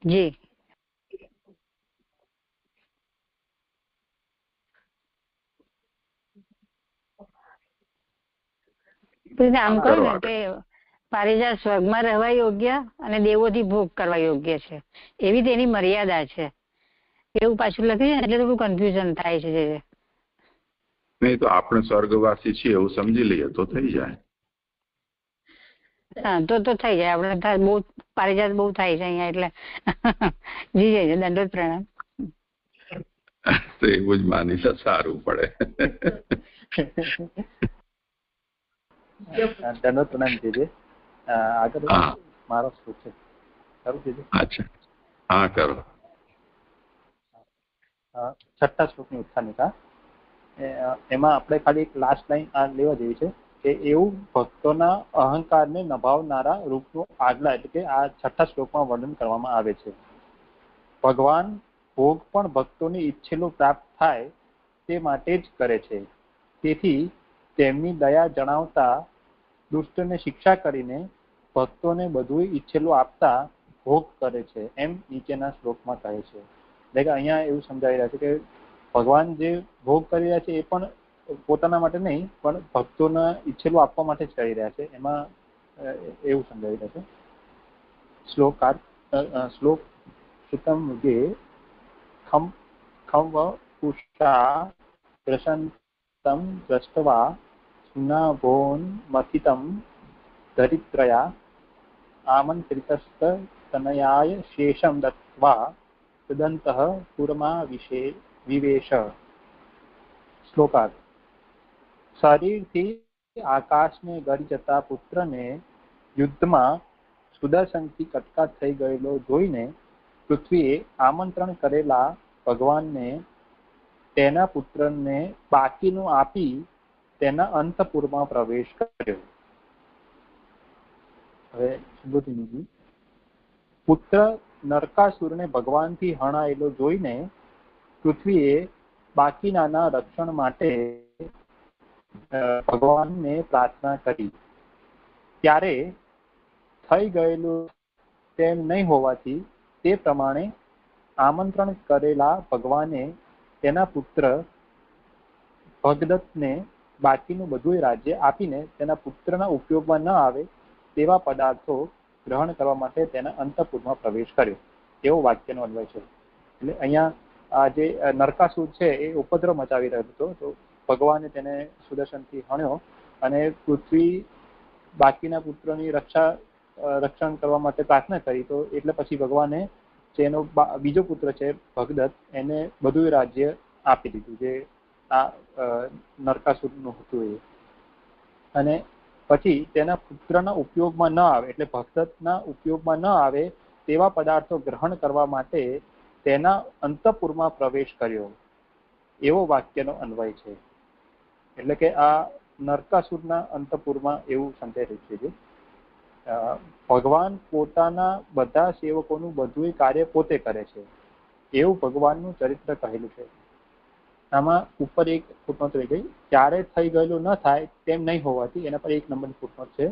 જી આમ કહ્યું ને કે પારિજાત સ્વર્ગમાં રહેવા યોગ્ય અને દેવોથી ભોગ કરવા યોગ્ય છે, એવી તેની મર્યાદા છે, એવું પાછું લખ્યું છે, એટલે થોડું કન્ફ્યુઝન થાય છે. નહીં તો આપણે સ્વર્ગવાસી છીએ એવું સમજી લઈએ તો થઈ જાય. હા, તો થઈ જાય. આપણે બહુ પારિજાત બહુ થાય છે અહીંયા, એટલે જી જય દંડવત, પ્રણામ. તો એવું જ માની તો સારું પડે. દંડવત, પ્રણામ જીજી. આગળ મારો શ્લોક છે, કરું જીજી? અચ્છા, હા કરો. 6થા શ્લોકની ઉત્થાનિકા, એમાં આપણે ખાલી એક લાસ્ટ લાઈન લેવા જેવી છે કે એવું ભક્તોના અહંકારને નભાવનારા રૂપનું આગલા, એટલે કે આ 6થા શ્લોકમાં વર્ણન કરવામાં આવે છે. ભગવાન ભોગ પણ ભક્તોને ઈચ્છેલું પ્રાપ્ત થાય તે માટે જ કરે છે. તેથી તેમની દયા જણાવતા દુષ્ટને શિક્ષા કરીને ભક્તોને બધું ઈચ્છેલું આપતા ભોગ કરે છે, એમ નીચેના શ્લોકમાં કહે છે. એટલે કે અહીંયા એવું સમજાવી રહ્યા છે કે ભગવાન જે ભોગ કરી રહ્યા છે એ પણ પોતાના માટે નહીં, પણ ભક્તોને ઈચ્છેલું આપવા માટે જ કરી રહ્યા છે, એમાં એવું સમજાવી રહ્યા છે. શ્લોક સુતમ મુગે ખમ પુષ્ટા પ્રશંતમ દ્રષ્ટવા સુનાભોન મથિતમ ધરિત્રયા આમંત્રિતસ્ત તનયાય શેષમ દત્વા તદંતઃ કુર્મા વિવેશ. શ્લોકાર્થ. શરીરથી આકાશને ગરી જતા પુત્રને યુદ્ધમાં સુદર્શનથી કટકાટ થઈ ગયેલો જોઈને પૃથ્વીએ આમંત્રણ કરેલા ભગવાનને તેના પુત્રને બાકીનું આપી તેના અંતપુરમાં પ્રવેશ કર્યો. હવે સુબોધિનીજી. પુત્ર નરકાસુરને ભગવાનથી હણાયેલો જોઈને પૃથ્વીએ બાકીનાના રક્ષણ માટે ભગવાનને પ્રાર્થના કરી. ત્યારે થઈ ગયેલું તેમ નહીં હોવાથી તે પ્રમાણે આમંત્રણ કરેલા ભગવાને તેના પુત્ર ભગદત્તને બાકીનું બધું રાજ્ય આપીને તેના પુત્રના ઉપયોગમાં ન આવે તેવા પદાર્થો ગ્રહણ કરવા માટે તેના અંતઃપુરમાં પ્રવેશ કર્યો, એવો વાક્યનો અન્વય છે. એટલે અહીંયા આ જે નરકાસુર છે એ ઉપદ્રવ મચાવી રહ્યો હતો, તો ભગવાને તેને સુદર્શનથી હણ્યો અને પૃથ્વી બાકીના પુત્રોની રક્ષણ કરવા માટે પ્રાર્થના કરી. તો એટલે પછી ભગવાને જેનો બીજો પુત્ર છે ભગદત્ત, એને બધું રાજ્ય આપી દીધું જે આ નરકાસુરનું હતું એ. અને પછી તેના પુત્રના ઉપયોગમાં ન આવે એટલે ભક્તના ઉપયોગમાં ન આવે તેવા પદાર્થો ગ્રહણ કરવા માટે તેના અંતઃપુરમાં પ્રવેશ કર્યો, એવો વાક્યનો અન્વય છે. એટલે કે આ નરકાસુરના અંતઃપુરમાં એવું સમજાઈ રહ્યું છે કે ભગવાન પોતાના બધા સેવકોનું બધું કાર્ય પોતે કરે છે, એવું ભગવાનનું ચરિત્ર કહેલું છે. આમાં ઉપર એક ફૂટનોટ રહી ગઈ, ક્યારે થઈ ગયેલું ન થાય તેમ નહીં હોવાથી, એના પર 1 નંબરની ફૂટનોટ છે.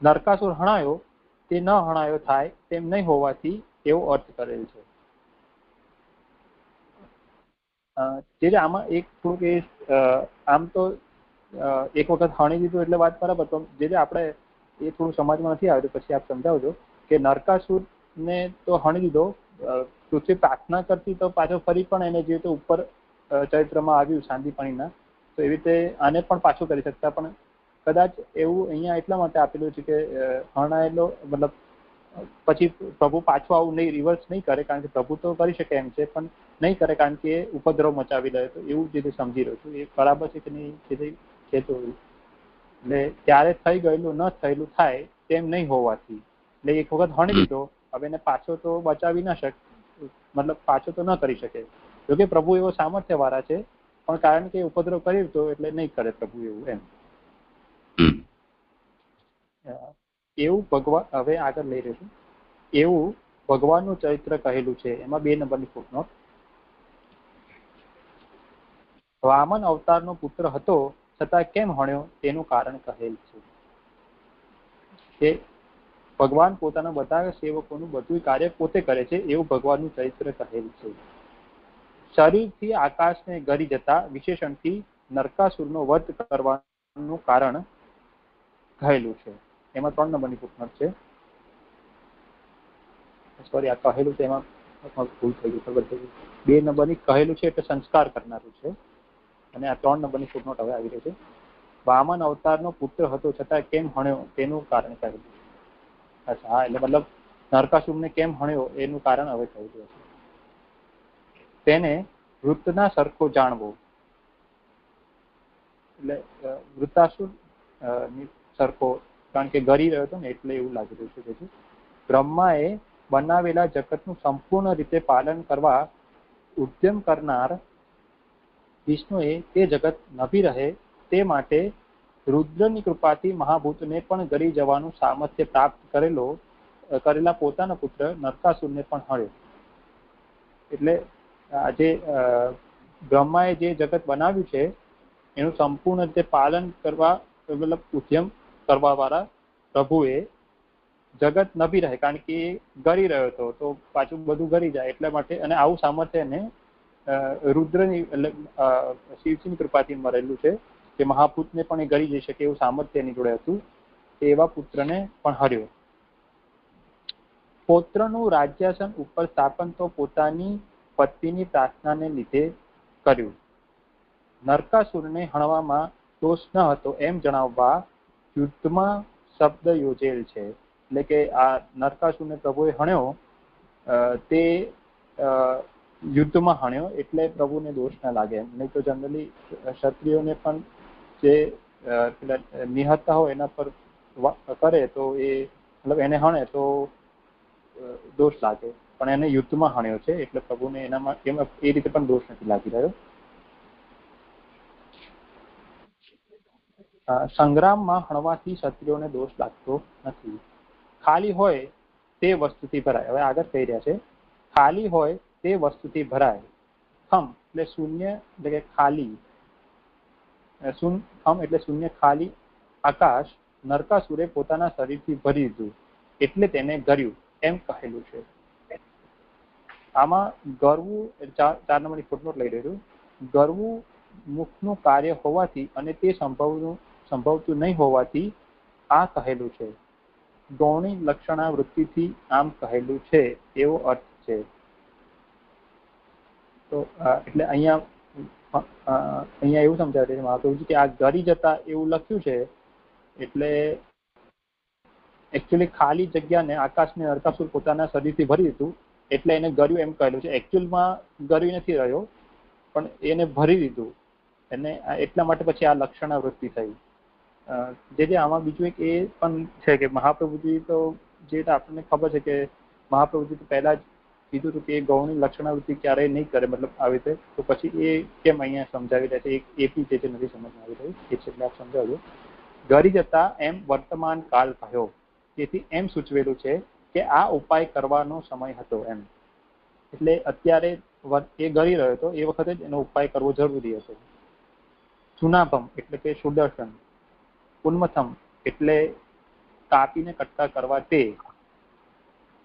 નરકાસુર હણાયો તે ન હણાયો થાય તેમ નહીં હોવાથી એવો અર્થ કરેલ છે. જે આમાં એક થોડુંક આમ તો એક વખત હણી દીધું એટલે વાત બરાબર, તો જે આપણે એ થોડું સમાજમાં નથી આવ્યું પછી આપ સમજાવજો કે નરકાસુરને તો હણી દીધો, પૃથ્વી પ્રાર્થના કરતી તો પાછો ફરી પણ એને જે રીતે ઉપર ચરિત્રમાં આવ્યું શાંતિપાણીના, તો એવી રીતે આને પણ પાછું કરી શકતા, પણ કદાચ એવું અહીંયા એટલા માટે આપેલું છે કે હણાયેલો મતલબ પછી પ્રભુ પાછું આવું નહીં રિવર્સ નહીં કરે, કારણ કે પ્રભુ તો કરી શકે એમ છે પણ નહીં કરે કારણ કે એ ઉપદ્રવ મચાવી લે, તો એવું જે સમજી રહ્યો છું એ બરાબર છે કે નહીં છે. તો એટલે ત્યારે થઈ ગયેલું ન થયેલું થાય તેમ નહીં હોવાથી, એટલે એક વખત હણી દીધો, હવે એને પાછો તો બચાવી ના શકે, મતલબ પાછો તો ન કરી શકે, જોકે પ્રભુ એવો સામર્થ્ય વાળા છે, પણ કારણ કે ઉપદ્રવ કર્યો તો એટલે નહીં કરે પ્રભુ એવું એમ. એવું ભગવાન, હવે આગળ લઈ રહ્યું છું, એવું ભગવાનનું ચરિત્ર કહેલું છે. એમાં 2 નંબરની ફૂટનોટ, વામન અવતારનો પુત્ર હતો છતાં કેમ હણ્યો તેનું કારણ કહેલ છે કે ભગવાન પોતાના બધા સેવકોનું બધું કાર્ય પોતે કરે છે, એવું ભગવાનનું ચરિત્ર કહેલ છે. શરીરથી આકાશને ગરી જતા વિશેષણથી નરકાસુરનો વધ કરવાનું કારણ કહેલું છે. એમાં 3 નંબરની ફૂટનોટ છે. સોરી, આ કહેલું છે એમાં ભૂલ થઈ ગઈ, ખબર થઈ ગઈ. 2 નંબરની કહેલું છે એટલે સંસ્કાર કરનારું છે, અને આ 3 નંબરની ફૂટનોટ હવે આવી રહી છે. વામન અવતારનો પુત્ર હતો છતાં કેમ હણ્યો તેનું કારણ કહેલું. અચ્છા, હા, એટલે મતલબ નરકાસુરને કેમ હણ્યો એનું કારણ હવે કહી રહ્યો છે. તેને વૃત્તના સરખો જાણવો, એટલે વૃત્તાસુર સરખો, કારણ કે ગરી રહ્યો હતો ને એટલે એવું લાગી રહ્યું છે. બ્રહ્માએ બનાવેલા જગતનું સંપૂર્ણ રીતે પાલન કરવા ઉદ્યમ કરનાર વિષ્ણુએ તે જગત નભી રહે તે માટે રુદ્રની કૃપાથી મહાભૂતને પણ ગરી જવાનું સામર્થ્ય પ્રાપ્ત કરેલા પોતાના પુત્ર નરકાસુરને પણ હણ્યો. એટલે આજે બ્રહ્માએ જે જગત બનાવ્યું છે એનું સંપૂર્ણ રીતે પાલન કરવા મતલબ ઉદ્યમ કરવા વાળા પ્રભુએ જગત નભી રહે, કારણ કે એ ગરી રહ્યો હતો તો પાછું બધું ગરી જાય એટલા માટે, અને આવું સામર્થ્ય એને રુદ્રની એટલે શિવજીની કૃપાથી મળેલું છે કે મહાભૂતને પણ એ ગરી જઈ શકે એવું સામર્થ્ય એની જોડે હતું, એવા પુત્રને પણ હર્યો. પૌત્રનું રાજ્યાસન ઉપર સ્થાપન તો પોતાની પત્નીની પ્રાર્થનાને લીધે કર્યું. નરકાસુરને હણવામાં દોષ ન હતો એમ જણાવવા યુદ્ધમાં શબ્દ યોજેલ છે. એટલે કે આ નરકાસુરને પ્રભુએ હણ્યો તે યુદ્ધમાં હણ્યો એટલે પ્રભુને દોષ ના લાગે એમ, નહીં તો જનરલી ક્ષત્રિયોને પણ જે નિહત્તા હોય એના પર કરે તો એ મતલબ એને હણે તો દોષ લાગે, પણ એને યુદ્ધમાં હણ્યો છે એટલે પ્રભુને એનામાં એમાં એ રીતે પણ દોષ નથી લાગી રહ્યો. સંગ્રામમાં હણવાથી ક્ષત્રિયોને દોષ લાગતો નથી. ખાલી હોય તે વસ્તુથી ભરાય. હવે આગળ કહી રહ્યા છે, ખાલી હોય તે વસ્તુથી ભરાય. થમ એટલે શૂન્ય એટલે કે ખાલી, થમ એટલે શૂન્ય ખાલી આકાશ નરકાસુરે પોતાના શરીરથી ભરી દીધું એટલે તેને ગર્યું એમ કહેલું છે. આમાં ગરવું 4 નંબરની ફૂટનોટ લઈ રહ્યું, ગરવું મુખનું કાર્ય હોવાથી અને તે સંભવતું નહીં હોવાથી આ કહેલું છે. ગૌણી લક્ષણા વૃત્તિથી આમ કહેલું છે એવો અર્થ છે. તો એટલે અહીંયા એવું સમજાવે છે મહાપ્રભુજી કે આ ગરી જતા એવું લખ્યું છે એટલે એકચ્યુઅલી ખાલી જગ્યાને આકાશને નરકાસુર પોતાના શરીરથી ભરી દીધું એટલે એને ગર્યું એમ કહેલું છે. એકચ્યુઅલમાં ગર્યું નથી રહ્યો, પણ એને ભરી દીધું એને, એટલા માટે પછી આ લક્ષણાવૃત્તિ થઈ. જે આમાં બીજું એક એ પણ છે કે મહાપ્રભુજી તો જે આપણને ખબર છે કે મહાપ્રભુજી તો પહેલા જ કીધું હતું કે એ ગૌની લક્ષણાવૃત્તિ ક્યારેય નહીં કરે, મતલબ આવી રીતે. તો પછી એ કેમ અહીંયા સમજાવી રહ્યા છે, એક એપી જે નથી સમજમાં આવી રહ્યું એ છે, એટલે આપ સમજાવજો. ગરી જતા એમ વર્તમાન કાળ કહ્યો, તેથી એમ સૂચવેલું છે કે આ ઉપાય કરવાનો સમય હતો એમ. એટલે અત્યારે એ ગરી રહ્યો હતો એ વખતે જ એનો ઉપાય કરવો જરૂરી હતો. ચુનાભમ એટલે કે સુદર્શન, ઉન્મથમ એટલે કાપીને કટકા કરવા તે,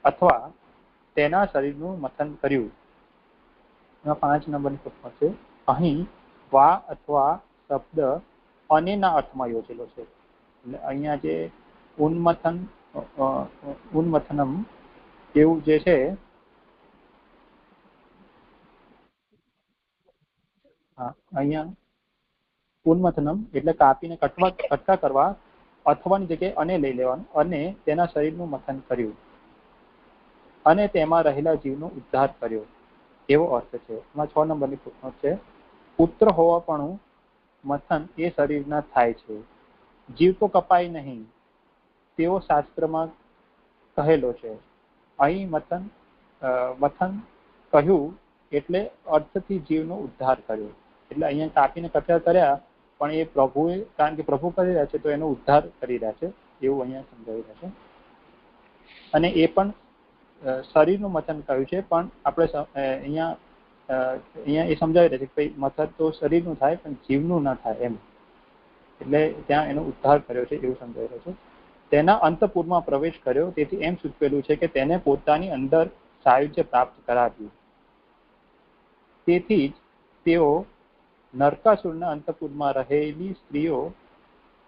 અથવા તેના શરીરનું મથન કર્યું. 5 નંબરની પ્રશ્ન છે. અહીં વા અથવા શબ્દ અનેના અર્થમાં યોજેલો છે. એટલે અહીંયા જે ઉન્મથનમ એવું જે છે, અહીંયા ઉન્મથનમ એટલે કાપીને કટકા કરવા, અથવાની જગ્યાએ અને લઈ લેવાનું, અને તેના શરીરનું મથન કર્યું અને તેમાં રહેલા જીવનો ઉદ્ધાર કર્યો, એવો અર્થ છે. એમાં 6 નંબરની પ્રશ્ન છે. પુત્ર હોવા પણ મથન એ શરીરના થાય છે, જીવ તો કપાય નહીં તેવો શાસ્ત્રમાં કહેલો છે. અહીં મથન કહ્યું એટલે અર્થથી જીવનો ઉદ્ધાર કર્યો. એટલે અહીંયા કાપીને કટકા કર્યા, પણ એ પ્રભુએ, કારણ કે પ્રભુ કરી રહ્યા છે તો એનો ઉદ્ધાર કરી રહ્યા છે એવું અહીંયા સમજાવી રહ્યા છે. અને એ પણ શરીરનું મથન કહ્યું છે, પણ આપણે અહીંયા એ સમજાવી રહ્યા છે કે ભાઈ મથન તો શરીરનું થાય પણ જીવનું ના થાય એમ. એટલે ત્યાં એનો ઉદ્ધાર કર્યો છે એવું સમજાવી રહ્યો છે. તેના અંતપુરમાં પ્રવેશ કર્યો, તેથી એમ સૂચવેલું છે કે તેને પોતાની અંદર સાયુજ્ય પ્રાપ્ત કરાવ્યું. તેથી જ તેઓ નરકાસુરના અંતપુરમાં રહેલી સ્ત્રીઓ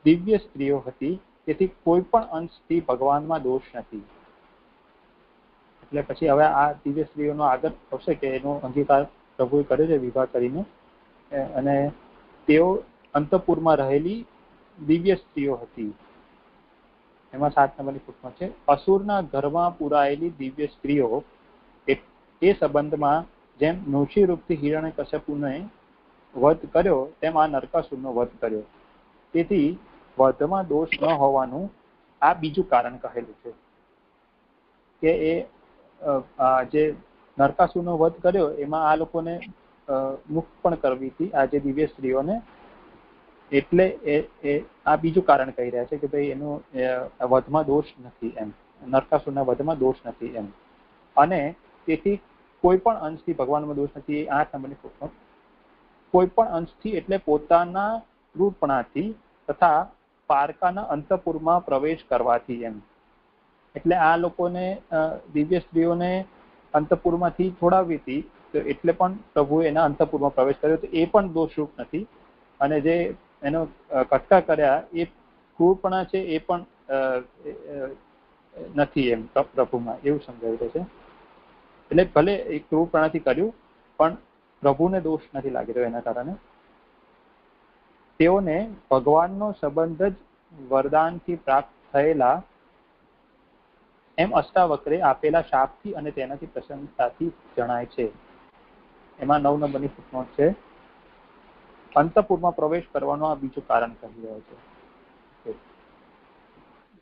દિવ્ય સ્ત્રીઓ હતી, તેથી કોઈ પણ અંશથી ભગવાનમાં દોષ નથી. એટલે પછી હવે આ દિવ્ય સ્ત્રીઓનો આગળ આવશે કે એનો અંગીકાર પ્રભુએ કર્યો છે વિવાહ કરીને, અને તેઓ અંતપુરમાં રહેલી દિવ્ય સ્ત્રીઓ હતી. એમાં 7 નંબરની પ્રશ્ન છે. અસુરના ઘરમાં પુરાયેલી દિવ્ય સ્ત્રીઓ એ સંબંધમાં જેમ નૃષિ રૂપથી હિરણ્યકશ્યપુને વધ કર્યો તેમ આ નરકાસુરનો વધ કર્યો. તેથી વધમાં દોષ ન હોવાનું આ બીજું કારણ કહેલું છે કે એ જે નરકાસુરનો વધ કર્યો એમાં આ લોકોને મુક્ત પણ કરવી હતી, આ જે દિવ્ય સ્ત્રીઓને. એટલે એ આ બીજું કારણ કહી રહ્યા છે કે ભાઈ એનો વધમાં દોષ નથી એમ, નરકાસુરના વધમાં દોષ નથી એમ. અને તેથી કોઈ પણ અંશથી ભગવાનમાં દોષ નથી. 8 નંબરની પ્રશ્ન. કોઈ પણ અંશથી એટલે પોતાના ક્રૂરપણાથી તથા પારકાના અંતપુરમાં પ્રવેશ કરવાથી એમ. એટલે આ લોકોને દિવ્ય સ્ત્રીઓને અંતપુરમાંથી છોડાવી હતી, એટલે પણ પ્રભુએ એના અંતપુરમાં પ્રવેશ કર્યો, તો એ પણ દોષરૂપ નથી. અને જે એનો કટકા કર્યા એ ક્રૂરપણા છે એ પણ નથી એમ પ્રભુમાં, એવું સમજાવી રહ્યું છે. એટલે ભલે એ ક્રૂરપણાથી કર્યું પણ પ્રભુને દોષ નથી લાગી રહ્યો. એના કારણે તેઓને ભગવાનનો સંબંધ જ વરદાનથી પ્રાપ્ત થયેલા એમ અષ્ટાવક્રે આપેલા શાપથી અને તેનાથી પ્રસન્નતાથી જણાય છે. એમાં 9 નંબરની ફૂટનોટ છે. અંતપુરમાં પ્રવેશ કરવાનો આ બીજું કારણ કહી રહ્યો છે.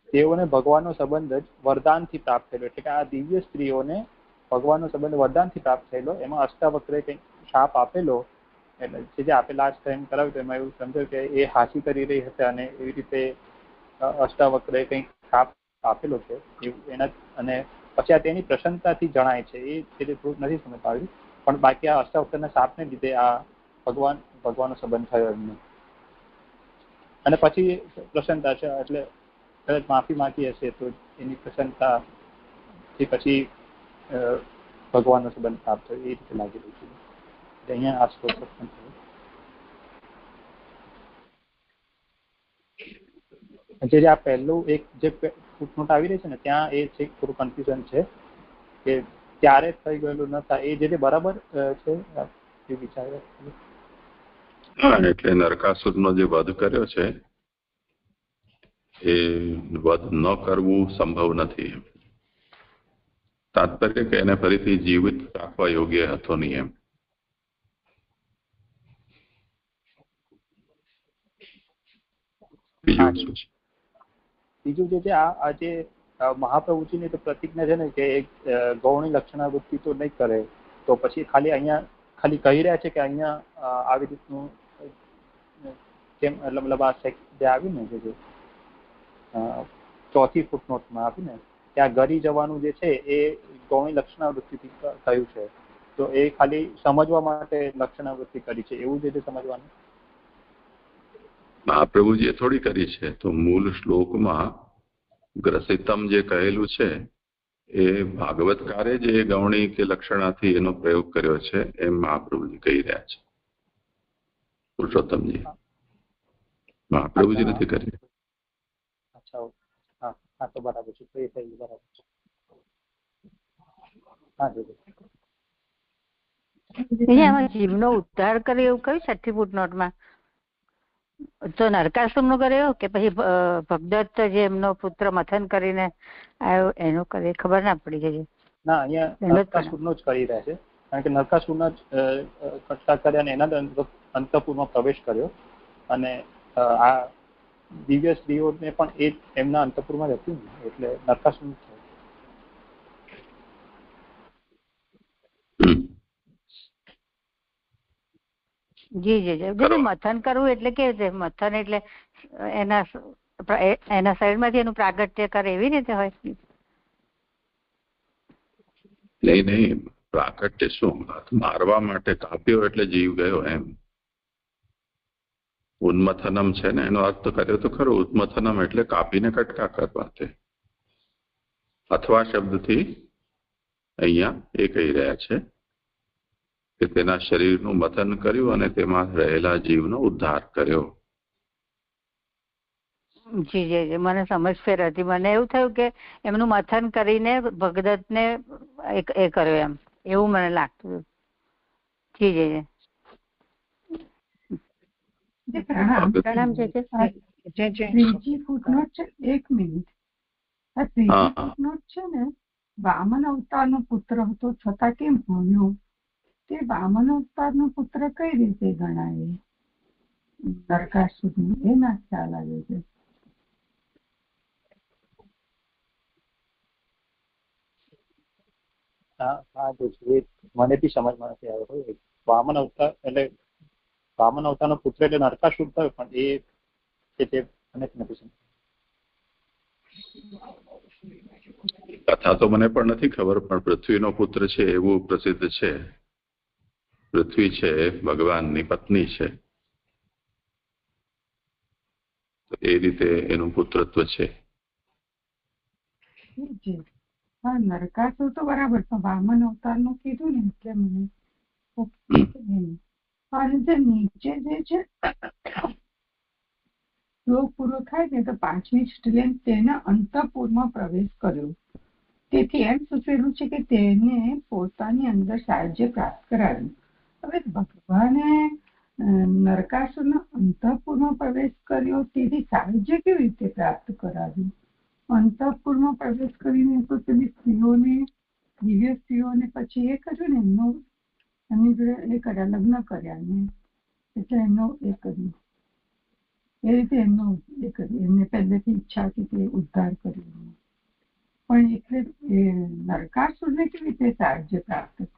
તેઓને ભગવાનનો સંબંધ જ વરદાનથી પ્રાપ્ત થયેલો, એટલે કે આ દિવ્ય સ્ત્રીઓને ભગવાનનો સંબંધ વરદાનથી પ્રાપ્ત થયેલો. એમાં અષ્ટાવક્રે કંઈક શાપ આપેલો, એટલે જે આપણે લાસ્ટ ટાઈમ કરાવ્યું તો એમાં એવું સમજાયું કે એ હાસી કરી રહી હતી અને એવી રીતે અષ્ટાવક્રે કંઈક શાપ આપેલો છે એના, અને પછી આ તેની પ્રસન્નતાથી જણાય છે. એ થોડુંક નથી સમજ આવ્યું, પણ બાકી આ અષ્ટાવક્રના શાપને લીધે આ ભગવાનનો સંબંધ થયો એમને. અને પછી પ્રસન્નતા છે, એટલે કદાચ માફી માંગી હશે તો એની પ્રસન્નતાથી પછી ભગવાનનો સંબંધ પ્રાપ્ત થયો, એ રીતે લાગી રહ્યું છે. અહીંયા આ શ્લોક પ્રસન્ન થયો. જે આ પહેલું એક જે ફૂટનોટ આવી રહી છે ને ત્યાં એ છે થોડું કન્ફ્યુઝન છે કે ત્યારે થઈ ગયેલું ન થાય, એ જે બરાબર છે એ વિચાર. એટલે નરકાસુરનો જે વધ કર્યો છે એ વધ ન કરવું સંભવ નથી. તાત્પર્ય કે એને ફરીથી જીવિત રાખવા યોગ્ય હતો નહીં એમ. બીજું શું છે? બીજું જે છે આ જે મહાપ્રભુજીની તો પ્રતિજ્ઞા છે ને કે એક ગૌણી લક્ષણાવૃત્તિ તો નહીં કરે, તો પછી ખાલી અહીંયા ખાલી કહી રહ્યા છે કે અહીંયા આવી રીતનું કેમ મતલબ આ જે આવ્યું ને જે ચોથી ફૂટનોટમાં આવ્યું ને ત્યાં ગરી જવાનું જે છે એ ગૌણી લક્ષણાવૃત્તિથી થયું છે, તો એ ખાલી સમજવા માટે લક્ષણાવૃત્તિ કરી છે એવું જે સમજવાનું. મહાપ્રભુજીએ થોડી કરી છે. તો મૂળ શ્લોકમાં ગ્રસિતમ જે કહેલું છે એ ભાગવતકારે જે ગૌણી કે લક્ષણાથી એનો પ્રયોગ કર્યો છે એમ મહાપ્રભુજી કહી રહ્યા છે. પુરુષોત્તમજી મહાપ્રભુજી નથી કરી. અચ્છા, હા હા, તો બરાબર છે, તો એ થઈ બરાબર છે. હા જી. જીવનો ઉદ્ધાર કરે એવું કયું 6 ફૂટનોટમાં? તો નરકાસુર નો કર્યો કે પછી ભગદત્ત જે એમનો પુત્ર મથન કરીને આવ્યો એનો કરે? ખબર ના પડી છે. ના, અહીંયા નરકાસુરનો જ કરી રહ્યા છે, કારણ કે નરકાસુરના જ કટકા કર્યા અને એના અંતઃપુરમાં પ્રવેશ કર્યો, અને આ દિવ્ય સ્ત્રીઓને પણ એ એમના અંતઃપુરમાં રહેતી ને એટલે નરકાસુર થયું. જી જી જી. મથન કરવું એટલે કેવી રીતે? મથન એટલે એના શરીરમાંથી એનું પ્રાગટ્ય કરે એવી રીતે હોય? નહીં, પ્રાગટ્ય શું, મારવા માટે કાપ્યો એટલે જીવ ગયો એમ. ઉન્મથનમ છે ને એનો અર્થ કર્યો તો ખરો. ઉન્મથનમ એટલે કાપીને કટકા કરવા. તે અથવા શબ્દથી અહીંયા એ કહી રહ્યા છે કે તેના શરીરનું મથન કર્યું અને તેમાં રહેલા જીવનો ઉદ્ધાર કર્યો. જી જી જી, મને સમજ ફેર હતી. મને એવું થયું કે એમનું મથન કરીને ભગદત્તને એ કર્યો એમ, એવું મને લાગતું. જી જી જી. પ્રણામ. ત્રીજી ફૂટનોટ છે, 1 મિનિટ. આ ત્રીજી ફૂટનોટ છે ને, વામન અવતારનો પુત્ર હતો છતાં કેમ ભણ્યો? તે વામન અવતારનો પુત્ર કઈ રીતે ગણાય? નરકાસુર એ ના ખ્યાલ આવે છે. હા, મને બી સમજમાં નથી આવ્યો. વામન અવતાર એટલે વામન અવતારનો પુત્ર એટલે નરકાસુર થયો, પણ એ મને નથી સમજ. કથા તો મને પણ નથી ખબર, પણ પૃથ્વીનો પુત્ર છે એવું પ્રસિદ્ધ છે. પૃથ્વી છે ભગવાનની પત્ની છે, તો એ રીતે એનું પુત્રત્વ છે. નરકાસુર તો બરાબર, પણ વામન અવતારનું કીધું ને એટલે મને. અને જે નીચે જે છે શ્લોક પૂરો થાય ને તો 5મી સ્ત્રીએ તેના અંતઃપુરમાં પ્રવેશ કર્યો. તેથી એમ સૂચવેલું છે કે તેને પોતાની અંદર સાહાଯ୍ય પ્રાપ્ત કરાવ્યું. હવે ભગવાને નરકાસુરના અંતઃપુરમાં પ્રવેશ કર્યો, તેથી સાહાଯ୍ય કેવી રીતે પ્રાપ્ત કરાવ્યું? અંતઃપુરમાં પ્રવેશ કરીને તો તેની સ્ત્રીઓને, દિવ્ય સ્ત્રીઓને પછી એ કર્યું ને, એમની જોડે એ કર્યા, લગ્ન કર્યા ને, એટલે એમનો એ કર્યું. એ રીતે એમનો એ કર્યું. એમને પહેલેથી ઈચ્છા હતી કે ઉદ્ધાર કર્યો, પણ એટલે નરકાસુરને કેવી રીતે સાહાଯ୍ય પ્રાપ્ત થયું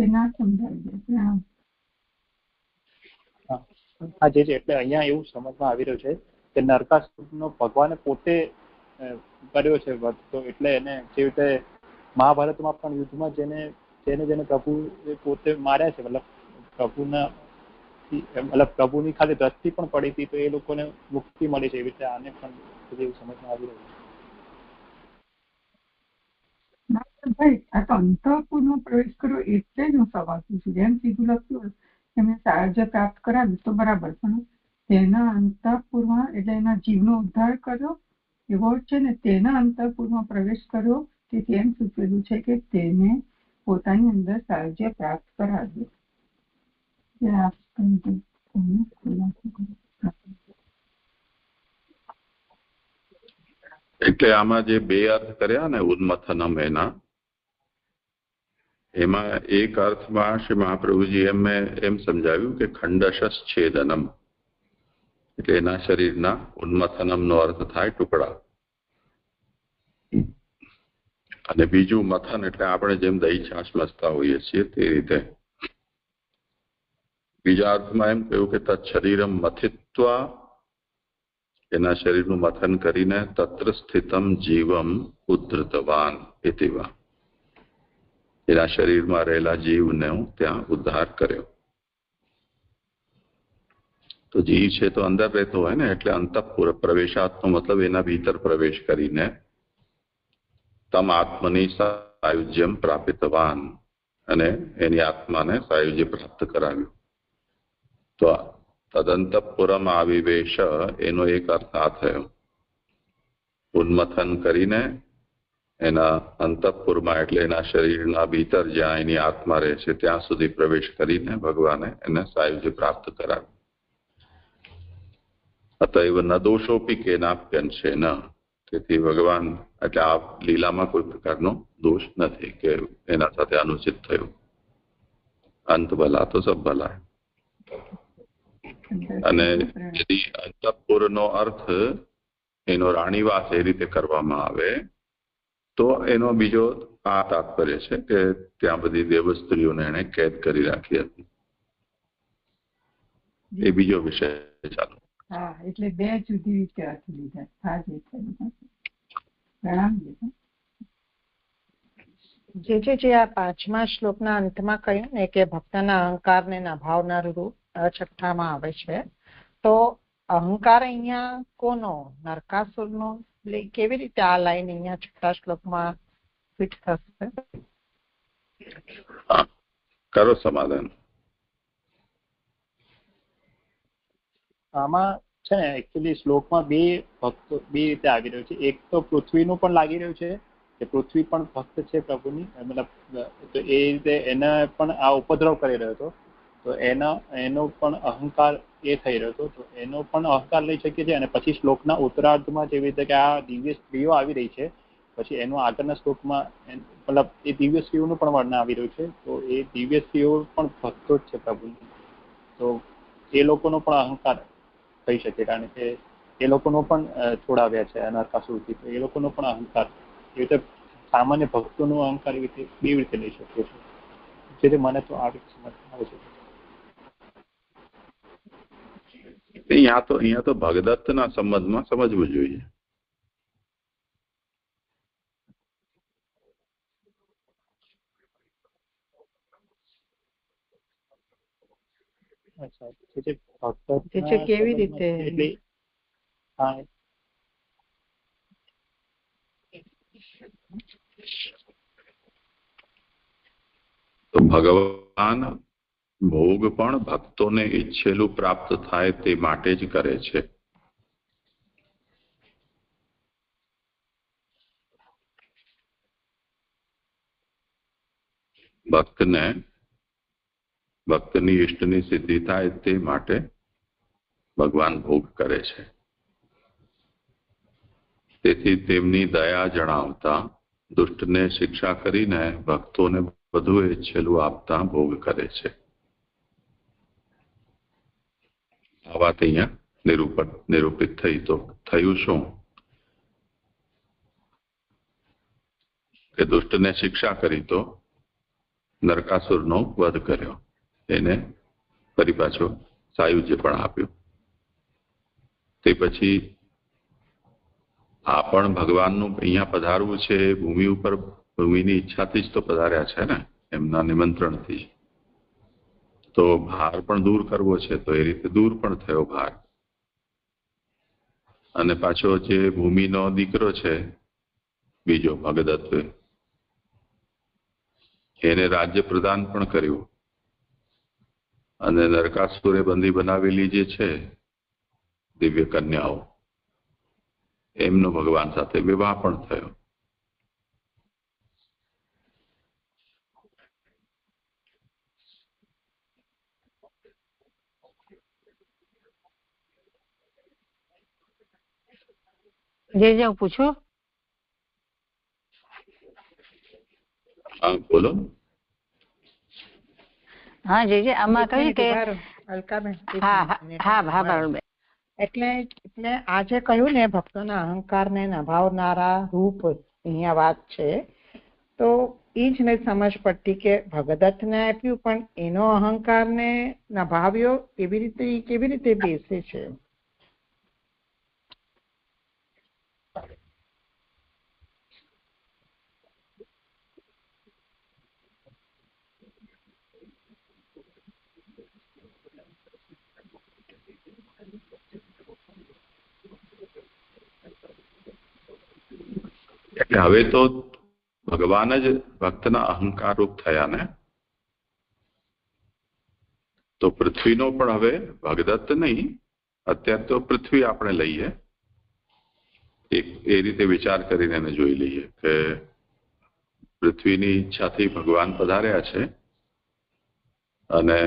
એ ના સમજાવી દે. હા જે છે એટલે અહીંયા એવું સમજમાં આવી રહ્યું છે કે નરકાસુરનો ભગવાને પોતે કર્યો છે વધ, તો એટલે એને જે રીતે મહાભારતમાં પણ યુદ્ધમાં જેને પ્રભુ પોતે માર્યા છે, મતલબ પ્રભુના મતલબ પ્રભુની ખાલી દ્રષ્ટિ પણ પડી હતી તો એ લોકોને મુક્તિ મળી છે. એવી રીતે આને પણ એવું સમજમાં આવી રહ્યું છે. ભાઈ, આ તો અંતઃપુરમાં પ્રવેશ કર્યો એટલે જ હું સવાલ પૂછું. જેમ સીધું લખ્યું એમને સાહાଯ୍ય પ્રાપ્ત કરાવ્યું તો બરાબર, પણ તેના અંતઃપુરમાં એટલે એના જીવનો ઉદ્ધાર કર્યો એવો છે ને, તેના અંતઃપુરમાં પ્રવેશ કર્યો, તેથી એમ સૂચવેલું છે કે તેને પોતાની અંદર સાહાଯ୍ય પ્રાપ્ત કરાવ્યું. એટલે આમાં જે બે અર્થ કર્યા ને ઉન્મથનમ એમાં એક અર્થમાં શ્રી મહાપ્રભુજી એમ સમજાવ્યું કે ખંડશ છેદનમ, એટલે એના શરીરના ઉન્મથનમ નો અર્થ થાય ટુકડા, અને બીજું મથન એટલે આપણે જેમ દહીં છાશ મસતા હોઈએ છીએ તે રીતે. બીજા અર્થમાં એમ કહ્યું કે તત્ શરીરમ મથિત્વા, એના શરીરનું મથન કરીને તત્ર સ્થિતમ જીવમ ઉદ્ધૃતવાન ઇતિવા, એના શરીરમાં રહેલા જીવને ત્યાં ઉદ્ધાર કર્યો. તો જીવ છે તો અંદર રહેતો હોય ને, એટલે અંતઃપુર પ્રવેશાત્મો મતલબ એના ભીતર પ્રવેશ કરીને તમ આત્મની સાયુજ્યમ પ્રાપિતવાન, અને એની આત્માને સાયુજ્ય પ્રાપ્ત કરાવ્યું. તો તદંતઃપુરમ આવિવેશ એનો એક અર્થ આ થયો, ઉન્મથન કરીને એના અંતઃપુરમાં એટલે એના શરીરના ભીતર જ્યાં એની આત્મા રહે છે ત્યાં સુધી પ્રવેશ કરીને ભગવાને એને સાયુજ્ય પ્રાપ્ત કરાવ્યું. અતએવ ન દોષોપી કેનાપ્યંશે ન, તેથી ભગવાન એટલે આ લીલામાં કોઈ પ્રકારનો દોષ નથી કે એના સાથે અનુચિત થયું. અંત ભલા તો સબ ભલા. અને यदि અંતઃપુરનો અર્થ એનો રાણીવાસ એ રીતે કરવામાં આવે તો એનો બીજો આ તાત્પર્ય છે કે ત્યાં બધી દેવસ્ત્રીઓને એને કેદ કરી રાખી હતી, એ બીજો વિષય ચાલો. હા, એટલે બે જુદી રીતે અર્થ લીધા. હા, પ્રણામ. જે આ 5મા શ્લોકના અંતમાં કહ્યું ને કે ભક્તના અહંકારને નભાવનારું રૂપ છઠ્ઠામાં આવે છે, તો અહંકાર અહીંયા કોનો? નરકાસુરનો? કેવી રીતે આ લાઈન અહીંયા 6થા શ્લોકમાં ફિટ થશે? કરો સમાધાન. આમાં છે ને એકચ્યુઅલી શ્લોકમાં બે ભક્તો બે રીતે આવી રહ્યું છે. એક તો પૃથ્વીનું પણ લાગી રહ્યું છે કે પૃથ્વી પણ ભક્ત છે પ્રભુની, મતલબ તો એ રીતે એને પણ આ ઉપદ્રવ કરી રહ્યો હતો, તો એનો પણ અહંકાર એ થઈ રહ્યો હતો, તો એનો પણ અહંકાર લઈ શકીએ છીએ. અને પછી શ્લોકના ઉત્તરાર્ધમાં જેવી રીતે કે આ દિવ્ય સ્ત્રીઓ આવી રહી છે, પછી એનું આગળના શ્લોકમાં મતલબ એ દિવ્ય સ્ત્રીઓનું પણ વર્ણન આવી રહ્યું છે, તો એ દિવ્ય સ્ત્રીઓ પણ ભક્તો જ છે પ્રભુની, તો એ લોકોનો પણ અહંકાર થઈ શકે, કારણ કે એ લોકોનો પણ છોડાવ્યા છે નરકાસુરથી, તો એ લોકોનો પણ અહંકાર એ રીતે સામાન્ય ભક્તોનો અહંકાર એવી રીતે બે રીતે લઈ શકીએ છીએ, જે મને તો આવી સમજ આવે છે. અહીંયા તો ભગદત્તના સંબંધમાં સમજવું જોઈએ. કેવી રીતે? તો ભગવાન ભોગ પણ ભક્તોને ઈચ્છેલું પ્રાપ્ત થાય તે માટે જ કરે છે. ભક્તની ઈષ્ટની સિદ્ધિ થાય તે માટે ભગવાન ભોગ કરે છે. તેથી તેમની દયા જણાવતા દુષ્ટને શિક્ષા કરીને ભક્તોને વધુ ઈચ્છેલું આપતા ભોગ કરે છે. આ વાત અહીંયા નિરૂપિત થઈ. તો થયું શું કે દુષ્ટને શિક્ષા કરી તો નરકાસુરનો વધ કર્યો, એને ફરી પાછો સાયુજ્ય પણ આપ્યું. તે પછી આ પણ ભગવાનનું અહીંયા પધારવું છે, ભૂમિ ઉપર ભૂમિની ઈચ્છાથી જ તો પધાર્યા છે ને, એમના નિમંત્રણથી. તો ભાર પણ દૂર કરવો છે, તો એ રીતે દૂર પણ થયો ભાર. અને પાછો જે ભૂમિનો દીકરો છે બીજો ભગદત્ત, એને રાજ્ય પ્રદાન પણ કર્યું. અને નરકાસુરે બંદી બનાવેલી જે છે દિવ્ય કન્યાઓ, એમનો ભગવાન સાથે વિવાહ પણ થયો. જે હું પૂછું હા બોલો. હા જે આમાં કહ્યું કે અલકાબેન એટલે આ જે કહ્યું ને ભક્તોના અહંકારને નભાવનારા રૂપ અહીંયા વાત છે, તો એ જ ને સમજ પડતી કે ભગદત્તને આપ્યું પણ એનો અહંકારને નભાવ્યો કેવી રીતે બેસે છે. એટલે હવે તો ભગવાન જ ભક્તના અહંકાર રૂપ થયા ને, તો પૃથ્વીનો પણ હવે ભગદત્ત નહીં, અત્યારે તો પૃથ્વી આપણે લઈએ, એ રીતે વિચાર કરીને એને જોઈ લઈએ કે પૃથ્વીની ઈચ્છાથી ભગવાન પધાર્યા છે અને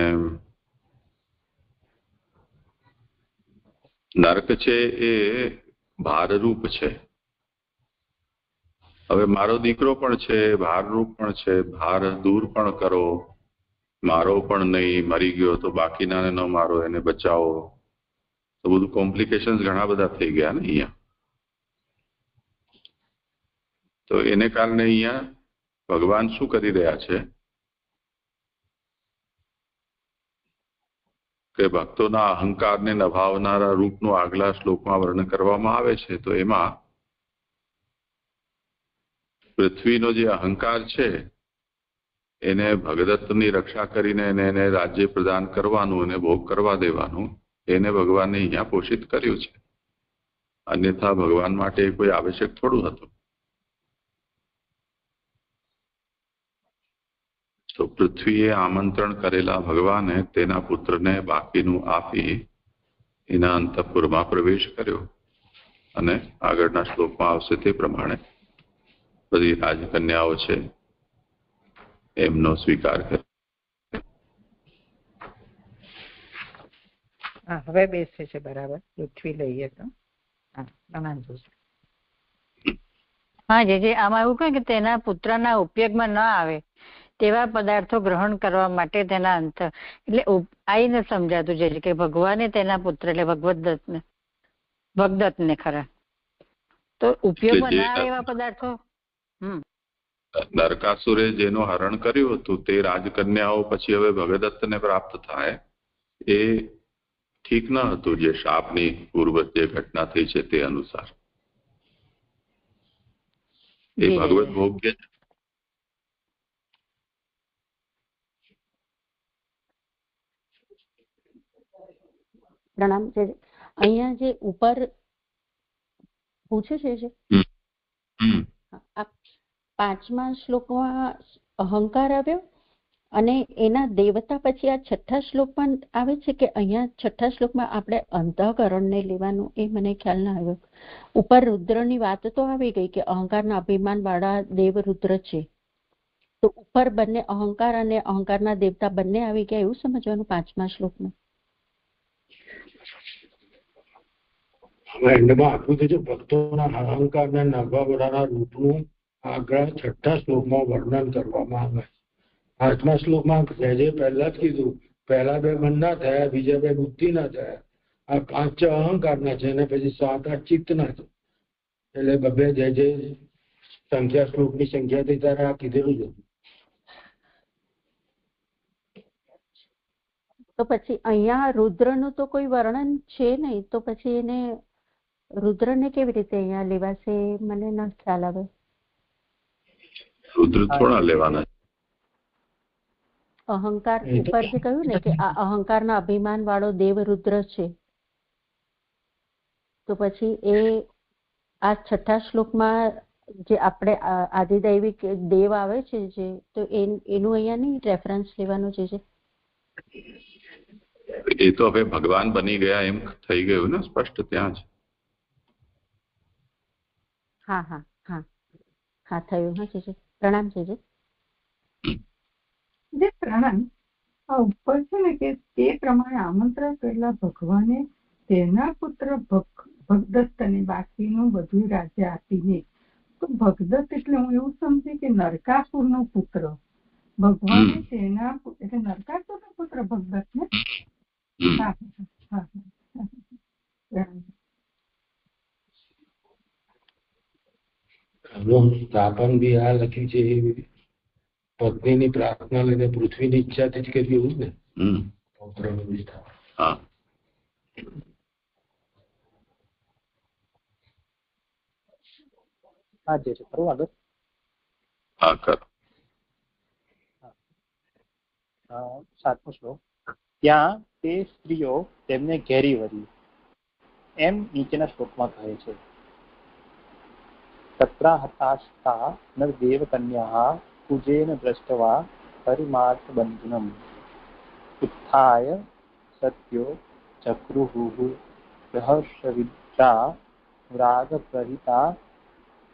નરક છે એ ભારરૂપ છે. હવે મારો દીકરો પણ છે, ભારરૂપ પણ છે, ભાર દૂર પણ કરો, મારો પણ નહીં, મરી ગયો તો બાકીનાને ન મારો, એને બચાવો, તો બધું કોમ્પ્લિકેશન્સ ઘણા બધા થઈ ગયા ને અહીંયા. તો એને કારણે અહીંયા ભગવાન શું કરી રહ્યા છે કે ભક્તોના અહંકારને નભાવનારા રૂપનું આગલા શ્લોકમાં વર્ણન કરવામાં આવે છે. તો એમાં પૃથ્વીનો જે અહંકાર છે એને ભગદત્તની રક્ષા કરીને એને રાજ્ય પ્રદાન કરવાનું અને ભોગ કરવા દેવાનું, એને ભગવાને અહીંયા પોષિત કર્યું છે. અન્યથા ભગવાન માટે કોઈ આવશ્યક થોડું હતું. તો પૃથ્વીએ આમંત્રણ કરેલા ભગવાને તેના પુત્રને બાકીનું આપી એના અંતઃપુરમાં પ્રવેશ કર્યો અને આગળના શ્લોકમાં આવશે તે પ્રમાણે બધી રાજકન્યાઓ છે એમનો સ્વીકાર કર્યો. હવે બેસે છે બરાબર. પૃથ્વી લઈએ તો હા જે આમાં એવું કહે કે તેના પુત્રના ઉપયોગમાં ન આવે તેવા પદાર્થો ગ્રહણ કરવા માટે તેના અંત, એટલે આઈને સમજાતું છે કે ભગવાને તેના પુત્ર એટલે ભગદત્તને ખરા તો ઉપયોગમાં ના આવે એવા પદાર્થો. નરકાસુરે જેનું હરણ કર્યું હતું તે રાજકન્યાઓ પછી હવે ભગદત્તને પ્રાપ્ત થાય એ ઠીક ન હતું, જે શાપની પૂર્વ જે ઘટના થઈ છે તે અનુસાર. એ ભગવત ભોગ્ય છે. પ્રણામ. અહીંયા જે ઉપર પૂછે છે આ 5મા શ્લોકમાં અહંકાર આવ્યો અને એના દેવતા પછી આ 6થા શ્લોકમાં આવે છે કે અહીંયા 6થા શ્લોકમાં આપણે અંતઃકરણને લેવાનું, એ મને ખ્યાલ ના આવ્યો. ઉપર રુદ્રની વાત તો આવી ગઈ કે અહંકારના અભિમાન વાળા દેવ રુદ્ર છે, તો ઉપર બંને અહંકાર અને અહંકારના દેવતા બંને આવી ગયા એવું સમજવાનું 5મા શ્લોકમાં. એન્ડમાં આપ્યું છે ભક્તોના અહંકારને નભાવનારા રૂપનું આગળ 6થા શ્લોકમાં વર્ણન કરવામાં આવે. 8મા શ્લોકમાં જે પહેલા જ કીધું, પહેલા 2 મન ના થયા, બીજા 2 બુદ્ધિ ના થયા, આ 5 અહંકારના છે અને પછી 7-8 ચિત્તના છે. એટલે બબે જે સંખ્યા શ્લોકની સંખ્યા થઈ ત્યારે આ કીધેલું જ હતું. તો પછી અહીંયા રુદ્રનું તો કોઈ વર્ણન છે નહીં, તો પછી એને રુદ્રને કેવી રીતે અહીંયા લેવાશે મને ન ખ્યાલ આવે. રુદ્ર થોડા લેવાના. અહંકાર ઉપર જે કહ્યું ને કે આ અહંકારના અભિમાન વાળો દેવ રુદ્ર છે, તો પછી એ આ 6થા શ્લોકમાં જે આપણે આદિદૈવિક દેવ આવે છે જે, તો એનું અહીંયા નહીં રેફરન્સ લેવાનું છે. એ તો હવે ભગવાન બની ગયા એમ થઈ ગયું ને સ્પષ્ટ ત્યાં જ. હા હા હા હા થયું. હા છે. પ્રણામ છે. જે પ્રણામ આ ઉપર છે ને કે તે પ્રમાણે આમંત્રણ કરેલા ભગવાને તેના પુત્ર ભગદત્તને બાકીનું બધું રાજ્ય આપીને, તો તો ભગદત્ત એટલે હું એવું સમજી કે નરકાસુરનો પુત્ર ભગવાને તેના એટલે નરકાસુરનો પુત્ર ભગદત્ત ને. હા હા હા. એમનું સ્થાપન બી આ લખ્યું છે પત્નીની પ્રાર્થના લઈને પૃથ્વીની ઈચ્છાથી જ કર્યું ને. પૌત્રનું વિસ્થાપન. હા. હા જે છે ખરું આગળ. હા કર. 7મો શ્લોક. ત્યાં તે સ્ત્રીઓ તેમને ઘેરી વળી એમ નીચેના શ્લોકમાં કહે છે. તત્રાહતાસ્તા નરદેવ કન્યા કુજેન દ્રષ્ટવા પરિમાર્થ બંધનમ ઉત્થાય સત્યો ચક્રુહુ પ્રહર્ષવિદ્રા રાગ પ્રહિતા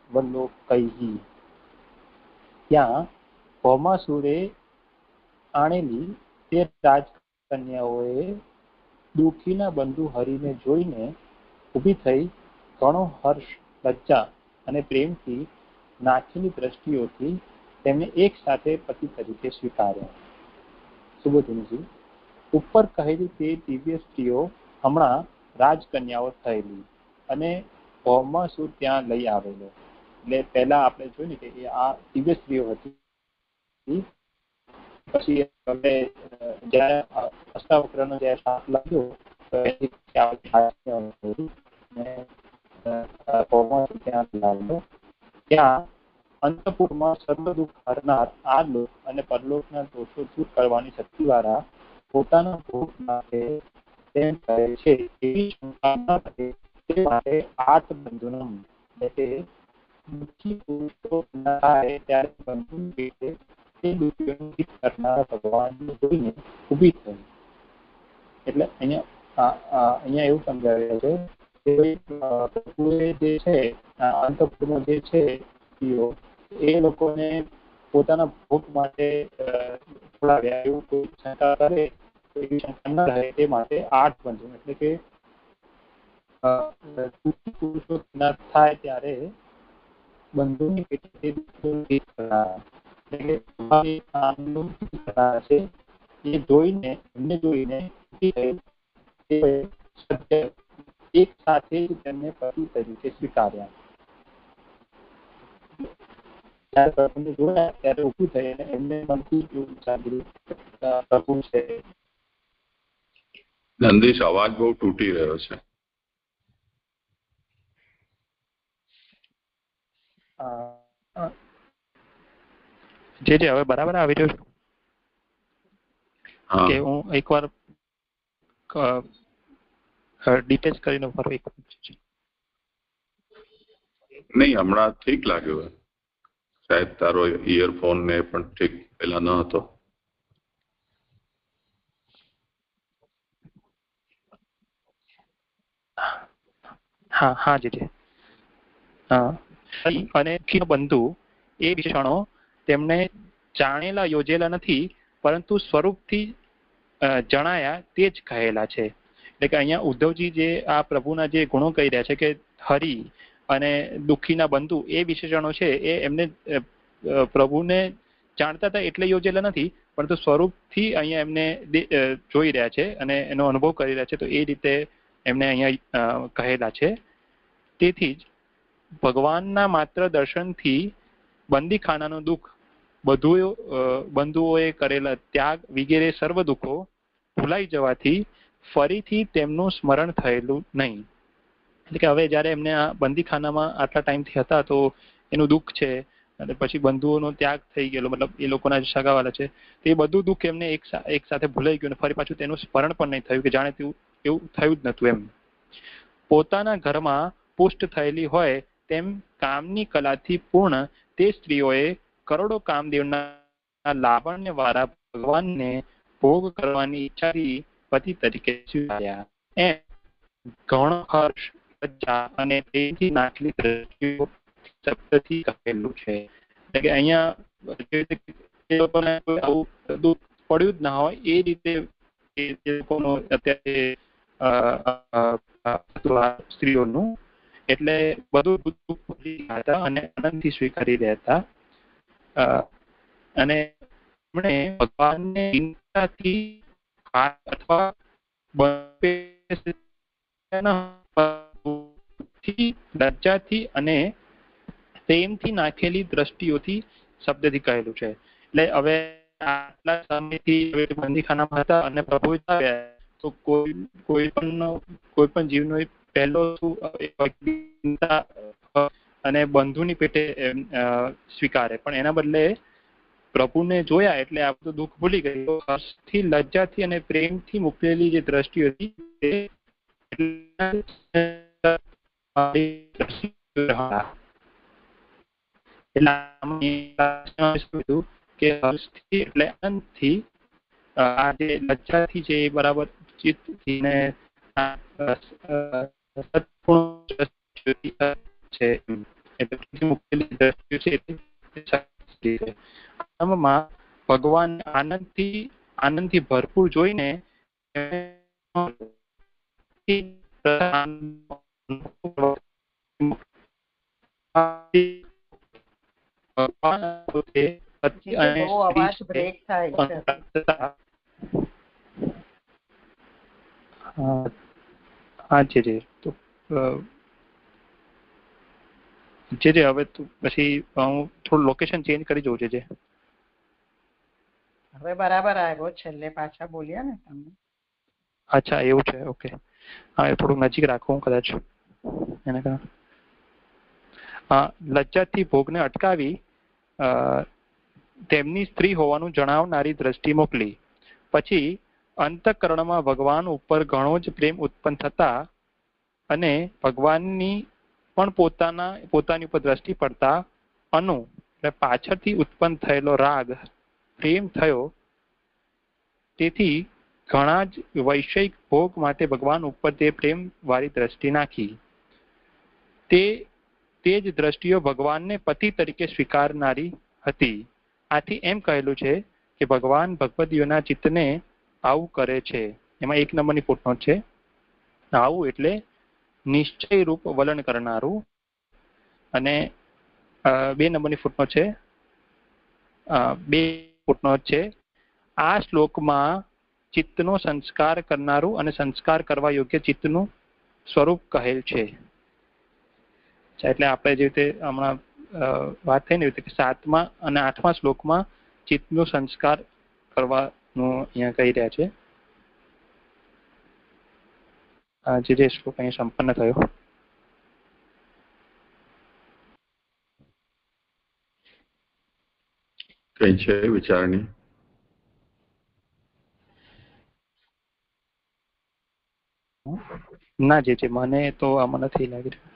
વલ્લોકૈહિ. ત્યાં ભૌમાસુરે આણેલી તે રાજકન્યાઓએ દુઃખીના બંધુ હરિને જોઈને ઊભી થઈ ઘણો હર્ષ, લજ્જા અને પ્રેમથી નાખેલી દ્રષ્ટિઓથી તેમને એક સાથે પતિ તરીકે સ્વીકાર્યા. સુબોધનજી, ઉપર કહેલી તે દિવ્ય સ્ત્રીઓ હમણાં રાજકન્યાઓ થયેલી અને ભૌમાસુર ત્યાં લઈ આવેલો. એટલે પહેલા આપણે જોયું કે આ દિવ્ય સ્ત્રીઓ હતી. પછી જયારે અષ્ટાવક્રનો જયારે શાપ લાગ્યો ત્યાં અંતપુરમાં સર્વ દુઃખ હરનાર આ લોક અને પરલોકના દોષો દૂર કરવાની શક્તિવાળા પોતાના ભોગ માટે તેમ કહે છે. એવી શંકા ન કરે તે માટે 8 બંધનમ એટલે દુઃખી પુરુષો થાય ત્યારે બંધન રીતે તે દુઃખીઓનું હિત કરનારા ભગવાનને જોઈને ઊભી થઈ. એટલે અહીંયા એવું સમજાવ્યું છે કે જે છે અંતપુરમાં જે છે એ લોકોને પોતાના ભોગ માટે છોડાવ્યા એવું કોઈ શંકા કરે તો એવી શંકા ન રહે તે માટે 8 બંધન એટલે કે દુઃખી પુરુષો થાય ત્યારે બંધુની પેટે એ જોઈને એમને જોઈને એક સાથે જ તેમને પતિ તરીકે સ્વીકાર્યા. ત્યારે પ્રભુને જોયા ત્યારે ઊભું થઈ અને એમને મનથી એવું વિચાર્યું પ્રભુ છે. નંદીશ, અવાજ બહુ તૂટી રહ્યો છે. જે હવે બરાબર આવી રહ્યું કે હું એકવાર ડિટેચ કરીને ફરું એક નહીં, હમણાં ઠીક લાગ્યું. શાયદ તારો ઇયરફોન ને પણ ઠીક પેલા ન હતો. હા હા જી અને બંધુ એ વિશેષણો તેમને જાણેલા યોજેલા નથી પરંતુ સ્વરૂપથી જણાયા તે જ કહેલા છે. એટલે કે અહીંયા ઉદ્ધવજી જે આ પ્રભુના જે ગુણો કહી રહ્યા છે કે હરિ અને દુઃખીના બંધુ એ વિશેષણો છે એ એમને પ્રભુને જાણતા હતા એટલે યોજેલા નથી પરંતુ સ્વરૂપથી અહીંયા એમને જોઈ રહ્યા છે અને એનો અનુભવ કરી રહ્યા છે તો એ રીતે એમને અહીંયા કહેલા છે. તેથી જ ભગવાનના માત્ર દર્શનથી બંદીખાનાનું દુઃખ બંધુઓએ કરેલા ત્યાગ વગેરે સર્વ દુઃખો ભૂલાઈ જવાથી ફરીથી તેમનું સ્મરણ થયેલું નહીં. એટલે કે હવે જયારે એમને આ બંદીખાનામાં આટલા ટાઈમથી હતા તો એનું દુઃખ છે અને પછી બંધુઓનો ત્યાગ થઈ ગયેલો, મતલબ એ લોકોના સગાવાલા છે તો એ બધું દુઃખ એમને એક સાથે ભૂલાઈ ગયું અને ફરી પાછું તેનું સ્મરણ પણ નહીં થયું કે જાણે એવું થયું જ નતું. એમ પોતાના ઘરમાં પુષ્ટ થયેલી હોય તેમ કામની કલાથી પૂર્ણ તે સ્ત્રીઓએ કરોડો કામદેવના લાવણ્ય વાળા ભગવાનને ભોગ કરવાની ઈચ્છાથી પતિ તરીકે સ્વીકાર્યા. એમ ઘણો હર્ષ, લજ્જા અને પ્રેમથી નાખેલી દ્રષ્ટિઓ શબ્દથી કહેલું છે. એટલે કે અહીંયા એ લોકોને આવું દુઃખ પડ્યું જ ના હોય એ રીતે એ લોકોનું અત્યારે સ્ત્રીઓનું એટલે બધું હતા અને આનંદથી સ્વીકારી રહ્યા હતા અને એમણે ભગવાનને ચિંતાથી અથવા લજ્જાથી અને પ્રેમથી નાખેલી દ્રષ્ટિઓથી શબ્દથી કહેલું છે. એટલે હવે આટલા સમયથી બંદીખાનામાં હતા અને પ્રભુ તો કોઈ પણ જીવનો પહેલો અને બંધુની પેટે સ્વીકારે, પણ એના બદલે પ્રભુને જોયા એટલે આ બધું દુઃખ ભૂલી ગઈ. હર્ષથી, લજ્જાથી અને પ્રેમથી મૂકેલી જે દ્રષ્ટિ હતી કે હર્ષથી એટલે આનંદથી, આ જે લજ્જાથી છે એ બરાબર ચિત્તથી ને ભગવાન આનંદથી ભરપૂર જોઈને અવાજ બ્રેક થાય છે. હા જી તો જે હવે પછી હું થોડું લોકેશન ચેન્જ કરી જોઉં છે. હવે બરાબર આવ્યો, છેલ્લે પાછા બોલ્યા ને તમે. અચ્છા એવું છે, ઓકે. હા એ થોડું નજીક રાખું કદાચ એના કારણે. લજ્જાથી ભોગને અટકાવી તેમની સ્ત્રી હોવાનું જણાવનારી દ્રષ્ટિ મોકલી. પછી અંતઃકરણમાં ભગવાન ઉપર ઘણો જ પ્રેમ ઉત્પન્ન થતા અને ભગવાનની પણ પોતાની ઉપર દ્રષ્ટિ પડતા પાછળથી ઉત્પન્ન થયેલો રાગ પ્રેમ થયો. તેથી ઘણા જ વૈષયિક ભોગ માટે ભગવાન ઉપર તે પ્રેમ વાળી દ્રષ્ટિ નાખી. તે જ દ્રષ્ટિઓ ભગવાનને પતિ તરીકે સ્વીકારનારી હતી. આથી એમ કહેલું છે કે ભગવાન ભગવદીઓના ચિત્તને આવું કરે છે. એમાં 1 નંબરની ફૂટનોટ છે. આવું એટલે નિશ્ચય રૂપ વલણ કરનારું. અને 2 નંબરની ફૂટનોટ છે. 2 ફૂટનોટ છે. આ શ્લોકમાં ચિત્તનો સંસ્કાર કરનારું અને સંસ્કાર કરવા યોગ્ય ચિત્તનું સ્વરૂપ કહેલ છે. એટલે આપણે જે રીતે હમણાં વાત થઈ ને રીતે 7મા અને 8મા શ્લોકમાં ચિત્તનો સંસ્કાર કરવાનું અહીંયા કહી રહ્યા છે. જે શ્લોક અહીંયા સંપન્ન થયો. કઈ છે વિચારણી? ના જે મને તો આમાં નથી લાગી રહ્યું.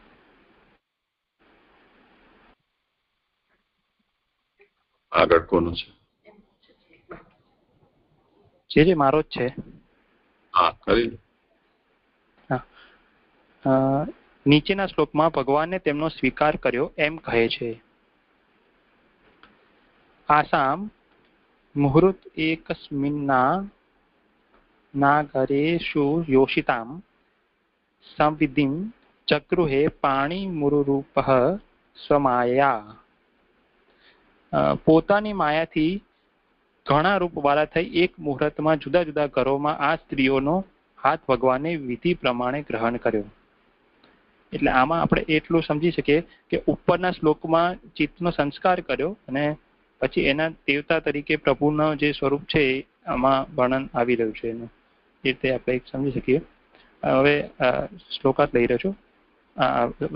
આગળ કોનો છે? જે મારો જ છે. હા કરી. નીચેના શ્લોકમાં ભગવાને તેમનો સ્વીકાર કર્યો એમ કહે છે. આસામ મુહૂર્ત એકસ્મિન્ના નાગરેષુ યોષિતામ સંવિધિમ ચક્રુહે પાણીમુરુરૂપઃ સ્વમાયા. પોતાની માયાથી ઘણા રૂપવાળા થઈ એક મુહૂર્તમાં જુદા જુદા ઘરોમાં આ સ્ત્રીઓનો હાથ ભગવાને વિધિ પ્રમાણે ગ્રહણ કર્યો. એટલે આમાં આપણે એટલું સમજી શકીએ કે ઉપરના શ્લોકમાં ચિત્તનો સંસ્કાર કર્યો અને પછી એના દેવતા તરીકે પ્રભુનો જે સ્વરૂપ છે આમાં વર્ણન આવી રહ્યું છે. એનું એ રીતે આપણે સમજી શકીએ. હવે શ્લોકાત લઈ રહ્યો છું,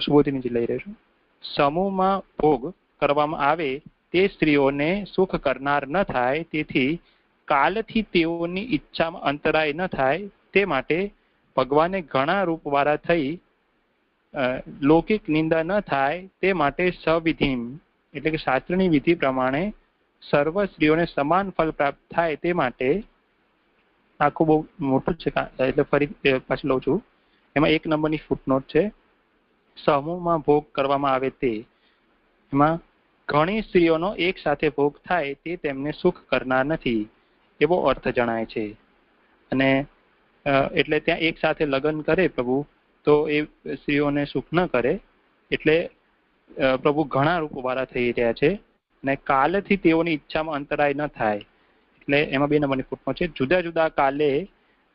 સુબોધિની લઈ રહ્યો છું. સમૂહમાં ભોગ કરવામાં આવે તે સ્ત્રીઓને સુખ કરનાર ન થાય, તેથી કાલથી તેઓની ઈચ્છામાં અંતરાય ન થાય તે માટે ભગવાને ઘણા રૂપવાળા થઈ લૌકિક નિંદા ન થાય તે માટે સવિધિ એટલે કે શાસ્ત્રની વિધિ પ્રમાણે સર્વ સ્ત્રીઓને સમાન ફળ પ્રાપ્ત થાય તે માટે. આખું બહુ મોટું છે એટલે ફરી પાછું લઉં છું. એમાં 1 નંબરની ફૂટનોટ છે. સમૂહમાં ભોગ કરવામાં આવે તે, એમાં ઘણી સ્ત્રીઓનો એક સાથે ભોગ થાય તે તેમને સુખ કરનાર નથી એવો અર્થ જણાય છે. અને એટલે ત્યાં એક સાથે લગ્ન કરે પ્રભુ તો એ સ્ત્રીઓને સુખ ન કરે. એટલે પ્રભુ ઘણા રૂપવાળા થઈ રહ્યા છે અને કાલથી તેઓની ઈચ્છામાં અંતરાય ન થાય. એટલે એમાં 2 નંબરની ફૂટનોટ છે. જુદા જુદા કાલે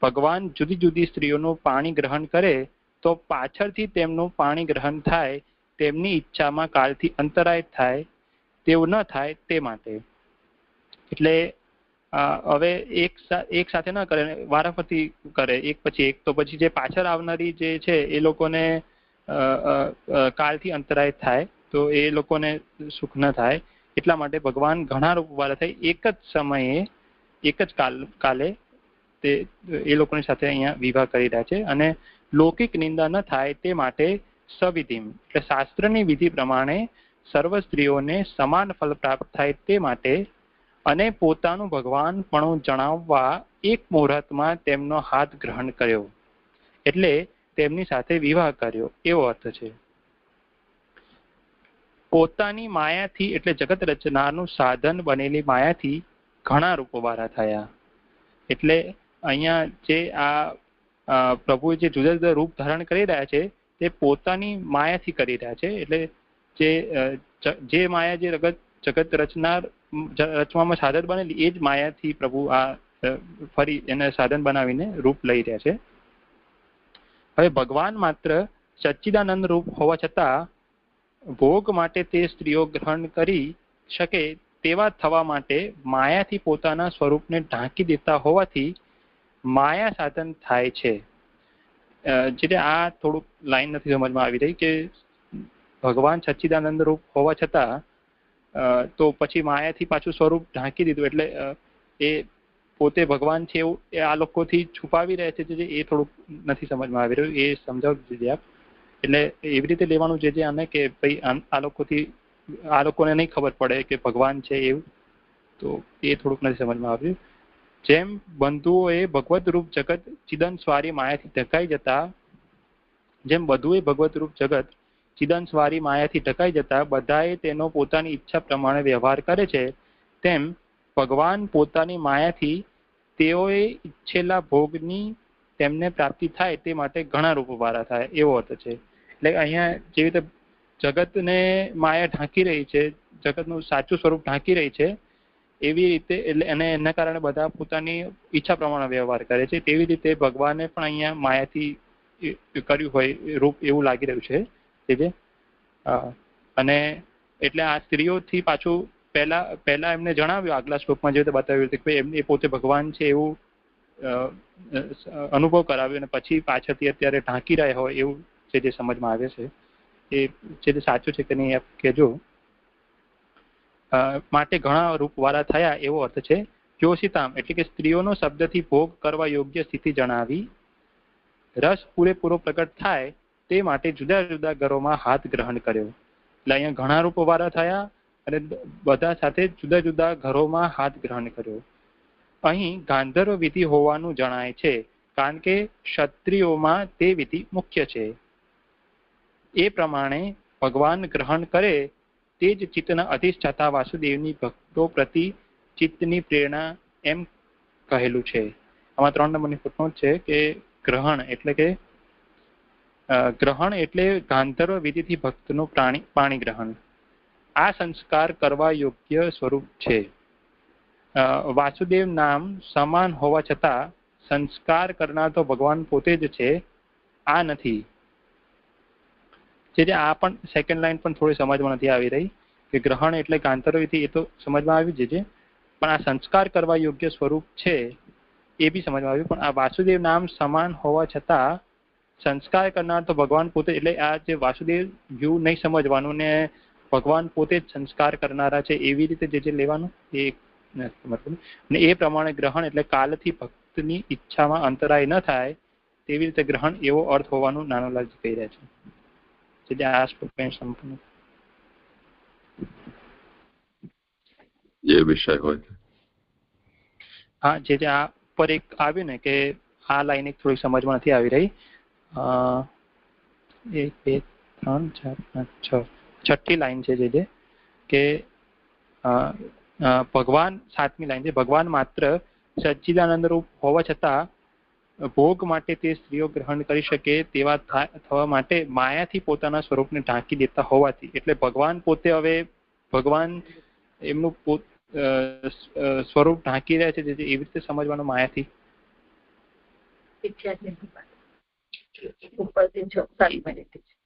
ભગવાન જુદી જુદી સ્ત્રીઓનું પાણી ગ્રહણ કરે તો પાછળથી તેમનું પાણી ગ્રહણ થાય તેમની ઈચ્છામાં કાલથી અંતરાય થાય તેવું ન થાય તે માટે. એટલે હવે એક સાથે ન કરે, વારાફરતી કરે, એક પછી એક, તો પછી જે પાછળ આવનારી જે છે એ લોકોને કાલથી અંતરાય થાય તો એ લોકોને સુખ ન થાય. એટલા માટે ભગવાન ઘણા રૂપવાળા થઈ એક જ સમયે એક જ કાલે તે એ લોકોની સાથે અહીંયા વિવાહ કરી રહ્યા છે. અને લૌકિક નિંદા ન થાય તે માટે સવિધિમ એટલે શાસ્ત્રની વિધિ પ્રમાણે સર્વ સ્ત્રીઓને સમાન ફળ પ્રાપ્ત થાય તે માટે અને પોતાનું ભગવાનપણું જણાવવા એક મુહૂર્તમાં તેમનો હાથ ગ્રહણ કર્યો એટલે તેમની સાથે વિવાહ કર્યો એવો અર્થ છે. પોતાની માયાથી એટલે જગત રચનારનું સાધન બનેલી માયાથી ઘણા રૂપવાળા થયા. એટલે અહીંયા જે આ પ્રભુ જે જુદા જુદા રૂપ ધારણ કરી રહ્યા છે તે પોતાની માયાથી કરી રહ્યા છે. એટલે જે માયા જે જગત રચવામાં સાધન બનેલી એ જ માયાથી પ્રભુ આ ફરી એને સાધન બનાવીને રૂપ લઈ રહ્યા છે. હવે ભગવાન માત્ર સચ્ચિદાનંદ રૂપ હોવા છતાં ભોગ માટે તે સ્ત્રીઓ ગ્રહણ કરી શકે તેવા થવા માટે માયાથી પોતાના સ્વરૂપને ઢાંકી દેતા હોવાથી માયા સાધન થાય છે. જે આ થોડુંક લાઈન નથી સમજમાં આવી રહી કે ભગવાન સચ્ચિદાનંદ રૂપ હોવા છતાં તો પછી માયાથી પાછું સ્વરૂપ ઢાંકી દીધું એટલે એ પોતે ભગવાન છે એવું એ આ લોકોથી છુપાવી રહે છે. એ થોડુંક નથી સમજમાં આવી રહ્યું, એ સમજાવી દીધી આપ. એટલે એવી રીતે લેવાનું જે આને કે ભાઈ આ લોકોને નહીં ખબર પડે કે ભગવાન છે એવું, તો એ થોડુંક નથી સમજમાં આવ્યું. જેમ બંધુઓએ ભગવત રૂપ જગત ચિદન સ્વારી માયાથી ઢકાઈ જતા, જેમ બધુએ ભગવત રૂપ જગત ચિદન સ્વારી માયાથી ઢકાઈ જતા બધાએ તેનો પોતાની ઈચ્છા પ્રમાણે વ્યવહાર કરે છે, તેમ ભગવાન પોતાની માયાથી તેઓએ ઈચ્છેલા ભોગની તેમને પ્રાપ્તિ થાય તે માટે ઘણા રૂપવાળા થાય એવો અર્થ છે. એટલે અહીંયા જેવી રીતે જગતને માયા ઢાંકી રહી છે, જગતનું સાચું સ્વરૂપ ઢાંકી રહી છે, એવી રીતે એટલે અને એના કારણે બધા પોતાની ઈચ્છા પ્રમાણે વ્યવહાર કરે છે. તેવી રીતે ભગવાને પણ અહીંયા માયાથી કર્યું હોય રૂપ એવું લાગી રહ્યું છે. અને એટલે આ સ્ત્રીઓથી પાછું પહેલા એમને જણાવ્યું આગલા શ્લોકમાં જે રીતે બતાવ્યું કે એ પોતે ભગવાન છે એવું અનુભવ કરાવ્યો અને પછી પાછળથી અત્યારે ઢાંકી રહ્યા હોય એવું જે સમજમાં આવે છે એ જે સાચું છે કે નહીં કહેજો. માટે ઘણા રૂપવાળા થયા એવો અર્થ છે. જોશિતામ એટલે કે સ્ત્રીઓનો શબ્દથી ભોગ કરવા યોગ્ય સ્થિતિ જણાવી રસ પૂરેપૂરો પ્રગટ થાય તે માટે જુદા જુદા ઘરોમાં હાથ ગ્રહણ કર્યો. એટલે અહીંયા ઘણા રૂપવાળા થયા અને બધા સાથે જુદા જુદા ઘરોમાં હાથ ગ્રહણ કર્યો. અહીં ગાંધર્વ વિધિ હોવાનું જણાય છે કારણ કે ક્ષત્રિયોમાં તે વિધિ મુખ્ય છે. એ પ્રમાણે ભગવાન ગ્રહણ કરે તે જ ચિત્તના અધિષ્ઠાતા વાસુદેવની ભક્તો પ્રતિ ચિત્તની પ્રેરણા એમ કહેલું છે. આમાં 3 નંબરની ફૂટનોટ છે કે ગ્રહણ એટલે ગાંધર્વ વિધિથી ભક્તનું પાણી ગ્રહણ. આ સંસ્કાર કરવા યોગ્ય સ્વરૂપ છે. વાસુદેવ નામ સમાન હોવા છતાં સંસ્કાર કરનાર તો ભગવાન પોતે જ છે, આ નથી. જે આ પણ સેકન્ડ લાઈન પણ થોડી સમજમાં નથી આવી રહી કે ગ્રહણ એટલે ગાંધર્વ વિધિ, એ તો સમજમાં આવી છે પણ આ સંસ્કાર કરવા યોગ્ય સ્વરૂપ છે એ બી સમજમાં આવ્યું. પણ આ વાસુદેવ નામ સમાન હોવા છતાં સંસ્કાર કરનાર તો ભગવાન પોતે, એટલે આ જે વાસુદેવ યુ નહીં સમજવાનું ને ભગવાન પોતે જ સંસ્કાર કરનારા છે એવી રીતે જે લેવાનું એ મતલબ. ને એ પ્રમાણે ગ્રહણ એટલે કાલથી ભક્તની ઈચ્છામાં અંતરાય ન થાય તેવી રીતે ગ્રહણ એવો અર્થ હોવાનું નાનોલાલજી કહી રહ્યા છે. આ સંપૂર્ણ જે વિષય હોય હા જે આ પર એક આવ્યું ને કે આ લાઈન એક થોડી સમજમાં નથી આવી રહી. 1 2 3 4 5 6 છઠ્ઠી લાઈન છે જે કે ભગવાન 7મી લાઈન છે ભગવાન માત્ર સચ્ચિદાનંદ રૂપ હોવા છતાં ભોગ માટે તે સ્ત્રીઓ ગ્રહણ કરી શકે તેવા થવા માટે માયાથી પોતાના સ્વરૂપને ઢાંકી દેતા હોવાથી, એટલે ભગવાન પોતે હવે ભગવાન એમનું સ્વરૂપ ઢાંકી રહ્યા છે, એવી રીતે સમજવાનું માયાથી.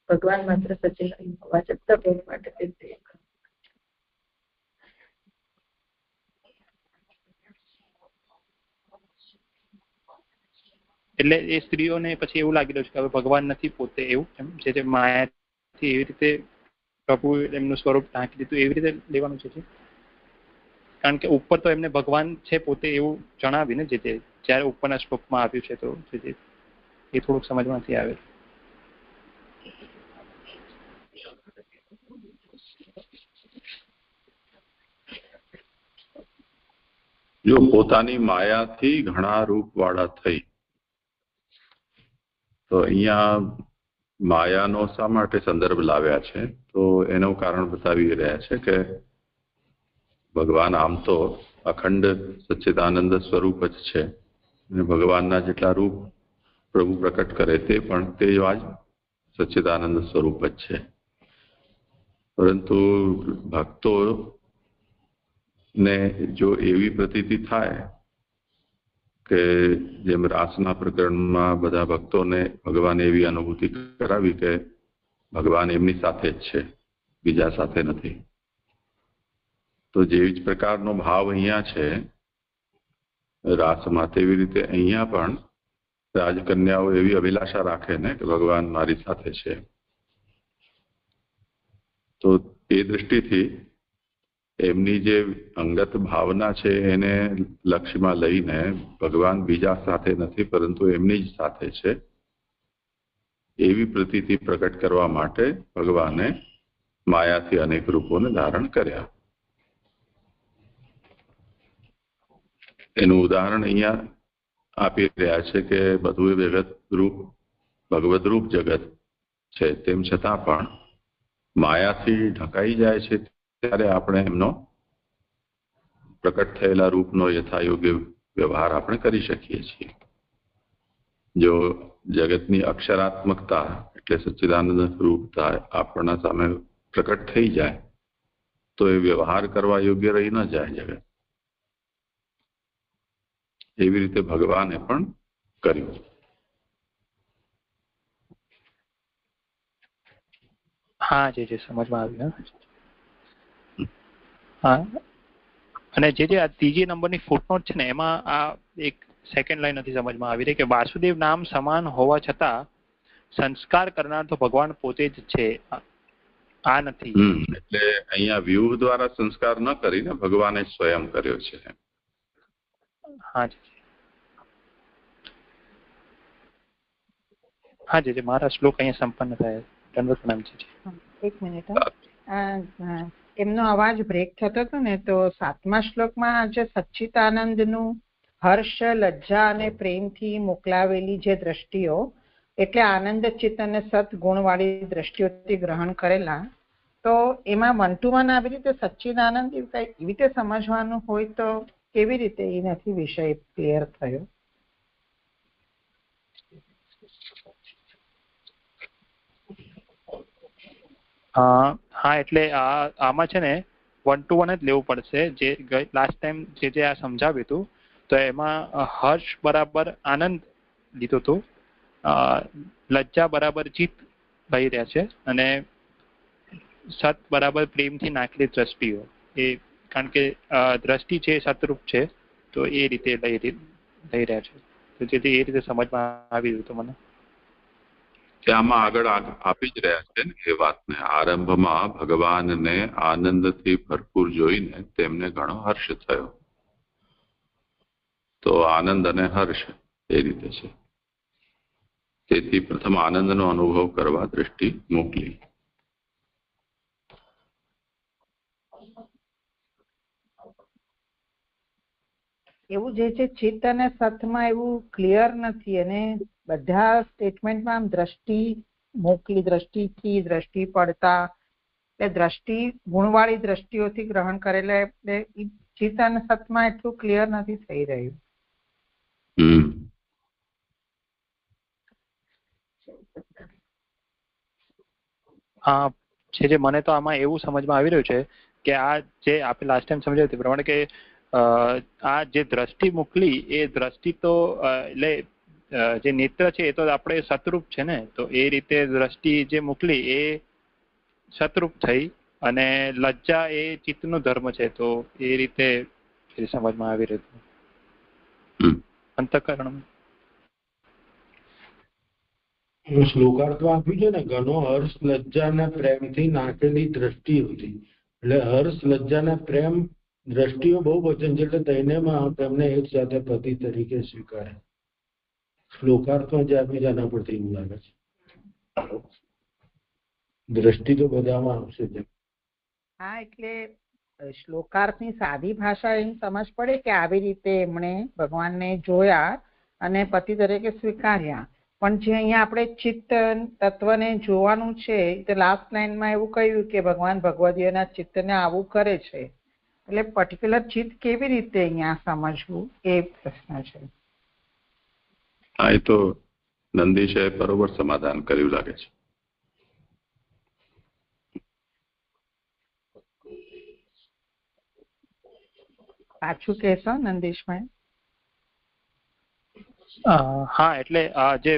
ભગવાન માત્ર સચિન હોવા છતાં ભોગ માટે એટલે એ સ્ત્રીઓને પછી એવું લાગી રહ્યું છે કે હવે ભગવાન નથી પોતે, એવું એમ જે માયાથી એવી રીતે પ્રભુ એમનું સ્વરૂપ ઢાંકી દીધું એવી રીતે લેવાનું છે. કારણ કે ઉપર તો એમને ભગવાન છે પોતે એવું જણાવ્યું ને, જે જયારે ઉપરના શ્લોકમાં આવ્યું છે, તો એ થોડુંક સમજમાં નથી આવે. જો પોતાની માયાથી ઘણા રૂપવાળા થઈ, તો અહીંયા માયાનો શા માટે સંદર્ભ લાવ્યા છે? તો એનું કારણ બતાવી રહ્યા છે કે ભગવાન આમ તો અખંડ સચ્ચિદાનંદ સ્વરૂપ જ છે, અને ભગવાનના જેટલા રૂપ પ્રભુ પ્રકટ કરે તે પણ તે જ સચ્ચિદાનંદ સ્વરૂપ જ છે. પરંતુ ભક્તો ને જો એવી પ્રતીતિ થાય કે જેમ રાસના પ્રકરણમાં બધા ભક્તોને ભગવાને એવી અનુભૂતિ કરાવી કે ભગવાન એમની સાથે જ છે, બીજા સાથે નથી, તો જેવી જ પ્રકારનો ભાવ અહીંયા છે રાસમાં, તેવી રીતે અહીંયા પણ રાજકન્યાઓ એવી અભિલાષા રાખે ને કે ભગવાન મારી સાથે છે. તો એ દૃષ્ટિથી એમની જે અંગત ભાવના છે એને લક્ષ્યમાં લઈને ભગવાન બીજા સાથે નથી પરંતુ એમની જ સાથે છે એવી પ્રતીતિ પ્રકટ કરવા માટે ભગવાને માયાથી અનેક રૂપોને ધારણ કર્યા. એનું ઉદાહરણ અહીંયા આપી રહ્યા છે કે બધું જગત રૂપ ભગવદ રૂપ જગત છે, તેમ છતાં પણ માયાથી ઢંકાઈ જાય છે ત્યારે આપણે એમનો પ્રકટ થયેલા રૂપનો યથાયોગ્ય વ્યવહાર આપણે કરી શકીએ છીએ. જો જગતની અક્ષરાત્મકતા એટલે સચ્ચિદાનંદ સ્વરૂપતા આપણા સામે પ્રકટ થઈ જાય તો એ વ્યવહાર કરવા યોગ્ય રહી ન જાય જગત. એવી રીતે ભગવાને પણ કર્યું. હા, જે સમજમાં આવ્યું. હા, અને જે આ ત્રીજી નંબરની ફૂટનોટ છે ને, એમાં આ એક સેકન્ડ લાઈન નથી સમજમાં આવી રહી કે વાસુદેવ નામ સમાન હોવા છતાં સંસ્કાર કરનાર તો ભગવાન પોતે જ છે, આ નથી. એટલે અહીંયા વ્યૂહ દ્વારા સંસ્કાર ન કરીને ભગવાને સ્વયં કર્યો છે. હા હા જી, મારા શ્લોક અહીંયા સંપન્ન થયા. દંડવત પ્રણામ છે. એક મિનિટ, એમનો અવાજ બ્રેક થતો હતો ને, તો 7મા શ્લોકમાં જે સચ્ચિદાનંદનું હર્ષ, લજ્જા અને પ્રેમથી મોકલાવેલી જે દ્રષ્ટિઓ, એટલે આનંદ ચિત્ત અને સદગુણવાળી દ્રષ્ટિઓથી ગ્રહણ કરેલા, તો એમાં 1 to 1 આવી રીતે સચ્ચિદાનંદ એવી રીતે સમજવાનું હોય તો કેવી રીતે? એ નથી વિષય ક્લિયર થયો. હા, એટલે આમાં છે ને 1 to 1 જ લેવું પડશે. જે લાસ્ટ ટાઈમ જે આ સમજાવ્યું હતું તો એમાં હર્ષ બરાબર આનંદ લીધું હતું, લજ્જા બરાબર ચિત્ત લઈ રહ્યા છે, અને સત બરાબર પ્રેમથી નાખેલી દ્રષ્ટિઓ. એ કારણ કે દ્રષ્ટિ છે સતરૂપ છે, તો એ રીતે લઈ રહ્યા છે. તો જેથી એ રીતે સમજમાં આવી રહ્યું હતું મને. આમાં આગળ આપી જ રહ્યા છે ને એ વાતને. આરંભમાં ભગવાનને આનંદથી ભરપૂર જોઈને તેમને ઘણો હર્ષ થયો. તો આનંદ અને હર્ષ એ રીતે છે. તેથી પ્રથમ આનંદનો અનુભવ કરવા દ્રષ્ટિ મોકલી. એવું જે છે ચિત્ત અને સતમાં એવું ક્લિયર નથી, અને બધા સ્ટેટમેન્ટમાં દ્રષ્ટિ મોકલી, દ્રષ્ટિથી, દ્રષ્ટિ પડતા, એટલે દ્રષ્ટિ ગુણવાળી દ્રષ્ટિઓથી ગ્રહણ કરેલા, એટલે ચિત્ત અને સતમાં એટલું ક્લિયર નથી થઈ રહ્યું. છે જે મને તો આમાં એવું સમજમાં આવી રહ્યું છે કે આ જે આપણે લાસ્ટ ટાઈમ સમજાવ્યું તે પ્રમાણે કે આ જે દ્રષ્ટિ મોકલી એ દ્રષ્ટિ તો એટલે જે નેત્ર છે એ તો આપણે શત્રુપ છે ને, તો એ રીતે દ્રષ્ટિ જે મોકલી એ શત્રુપ થઈ અને લજ્જા એ ચિત્તનો ધર્મ છે, તો એ રીતે સમજમાં આવી રહ્યું અંતઃકરણ શ્લોકાર્થમાં આપ્યું છે ને, ઘણો હર્ષ લજ્જા ને પ્રેમથી નાખેલી દ્રષ્ટિ હતી. એટલે હર્ષ લજ્જા ને પ્રેમ દ્રષ્ટિઓ બહુ વચન છે, એટલે દૈન્યમાં તેમને એક સાથે પતિ તરીકે સ્વીકારે. શ્લોકાર્થમાં જે આપ્યું છે એના પરથી એવું લાગે છે. દ્રષ્ટિ તો બધામાં આવશે જ. હા, એટલે શ્લોકાર્થની સાદી ભાષા એમ સમજ પડે કે આવી રીતે એમણે ભગવાનને જોયા અને પતિ તરીકે સ્વીકાર્યા. પણ જે અહીંયા આપણે ચિત્ત તત્વને જોવાનું છે, તો લાસ્ટ લાઈનમાં એવું કહ્યું કે ભગવાન ભગવદીયના ચિત્તને આવું કરે છે, એટલે પર્ટિક્યુલર ચિત્ત કેવી રીતે અહીંયા સમજવું એ પ્રશ્ન છે. હા, એ તો નંદીશે બરોબર સમાધાન કર્યું લાગે છે. પાછું કહેશો નંદીશભાઈ? હા, એટલે આ જે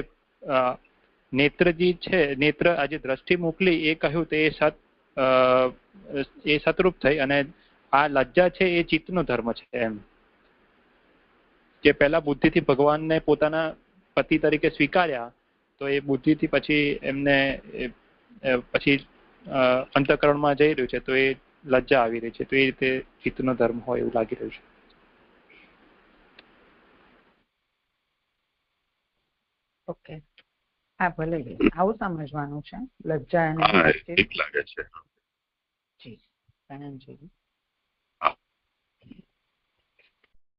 નેત્રજી છે, નેત્ર આ જે દ્રષ્ટિ મોકલી એ કહ્યું તો એ શત્રુપ થઈ અને આ લજ્જા છે એ ચિત્તનો ધર્મ છે એમ. જે પહેલા બુદ્ધિથી ભગવાનને પોતાના પતિ તરીકે સ્વીકાર્યા, તો એ બુદ્ધિથી પછી એમને પછી અંતઃકરણમાં જઈ રહ્યું છે, તો એ લજ્જા આવી રહી છે, તો એ રીતે ચિત્તનો ધર્મ હોય એવું લાગી રહ્યું છે. ઓકે, હા, ભલે આવું સમજવાનું છે લજ્જા અને ઠીક લાગે છે. જી,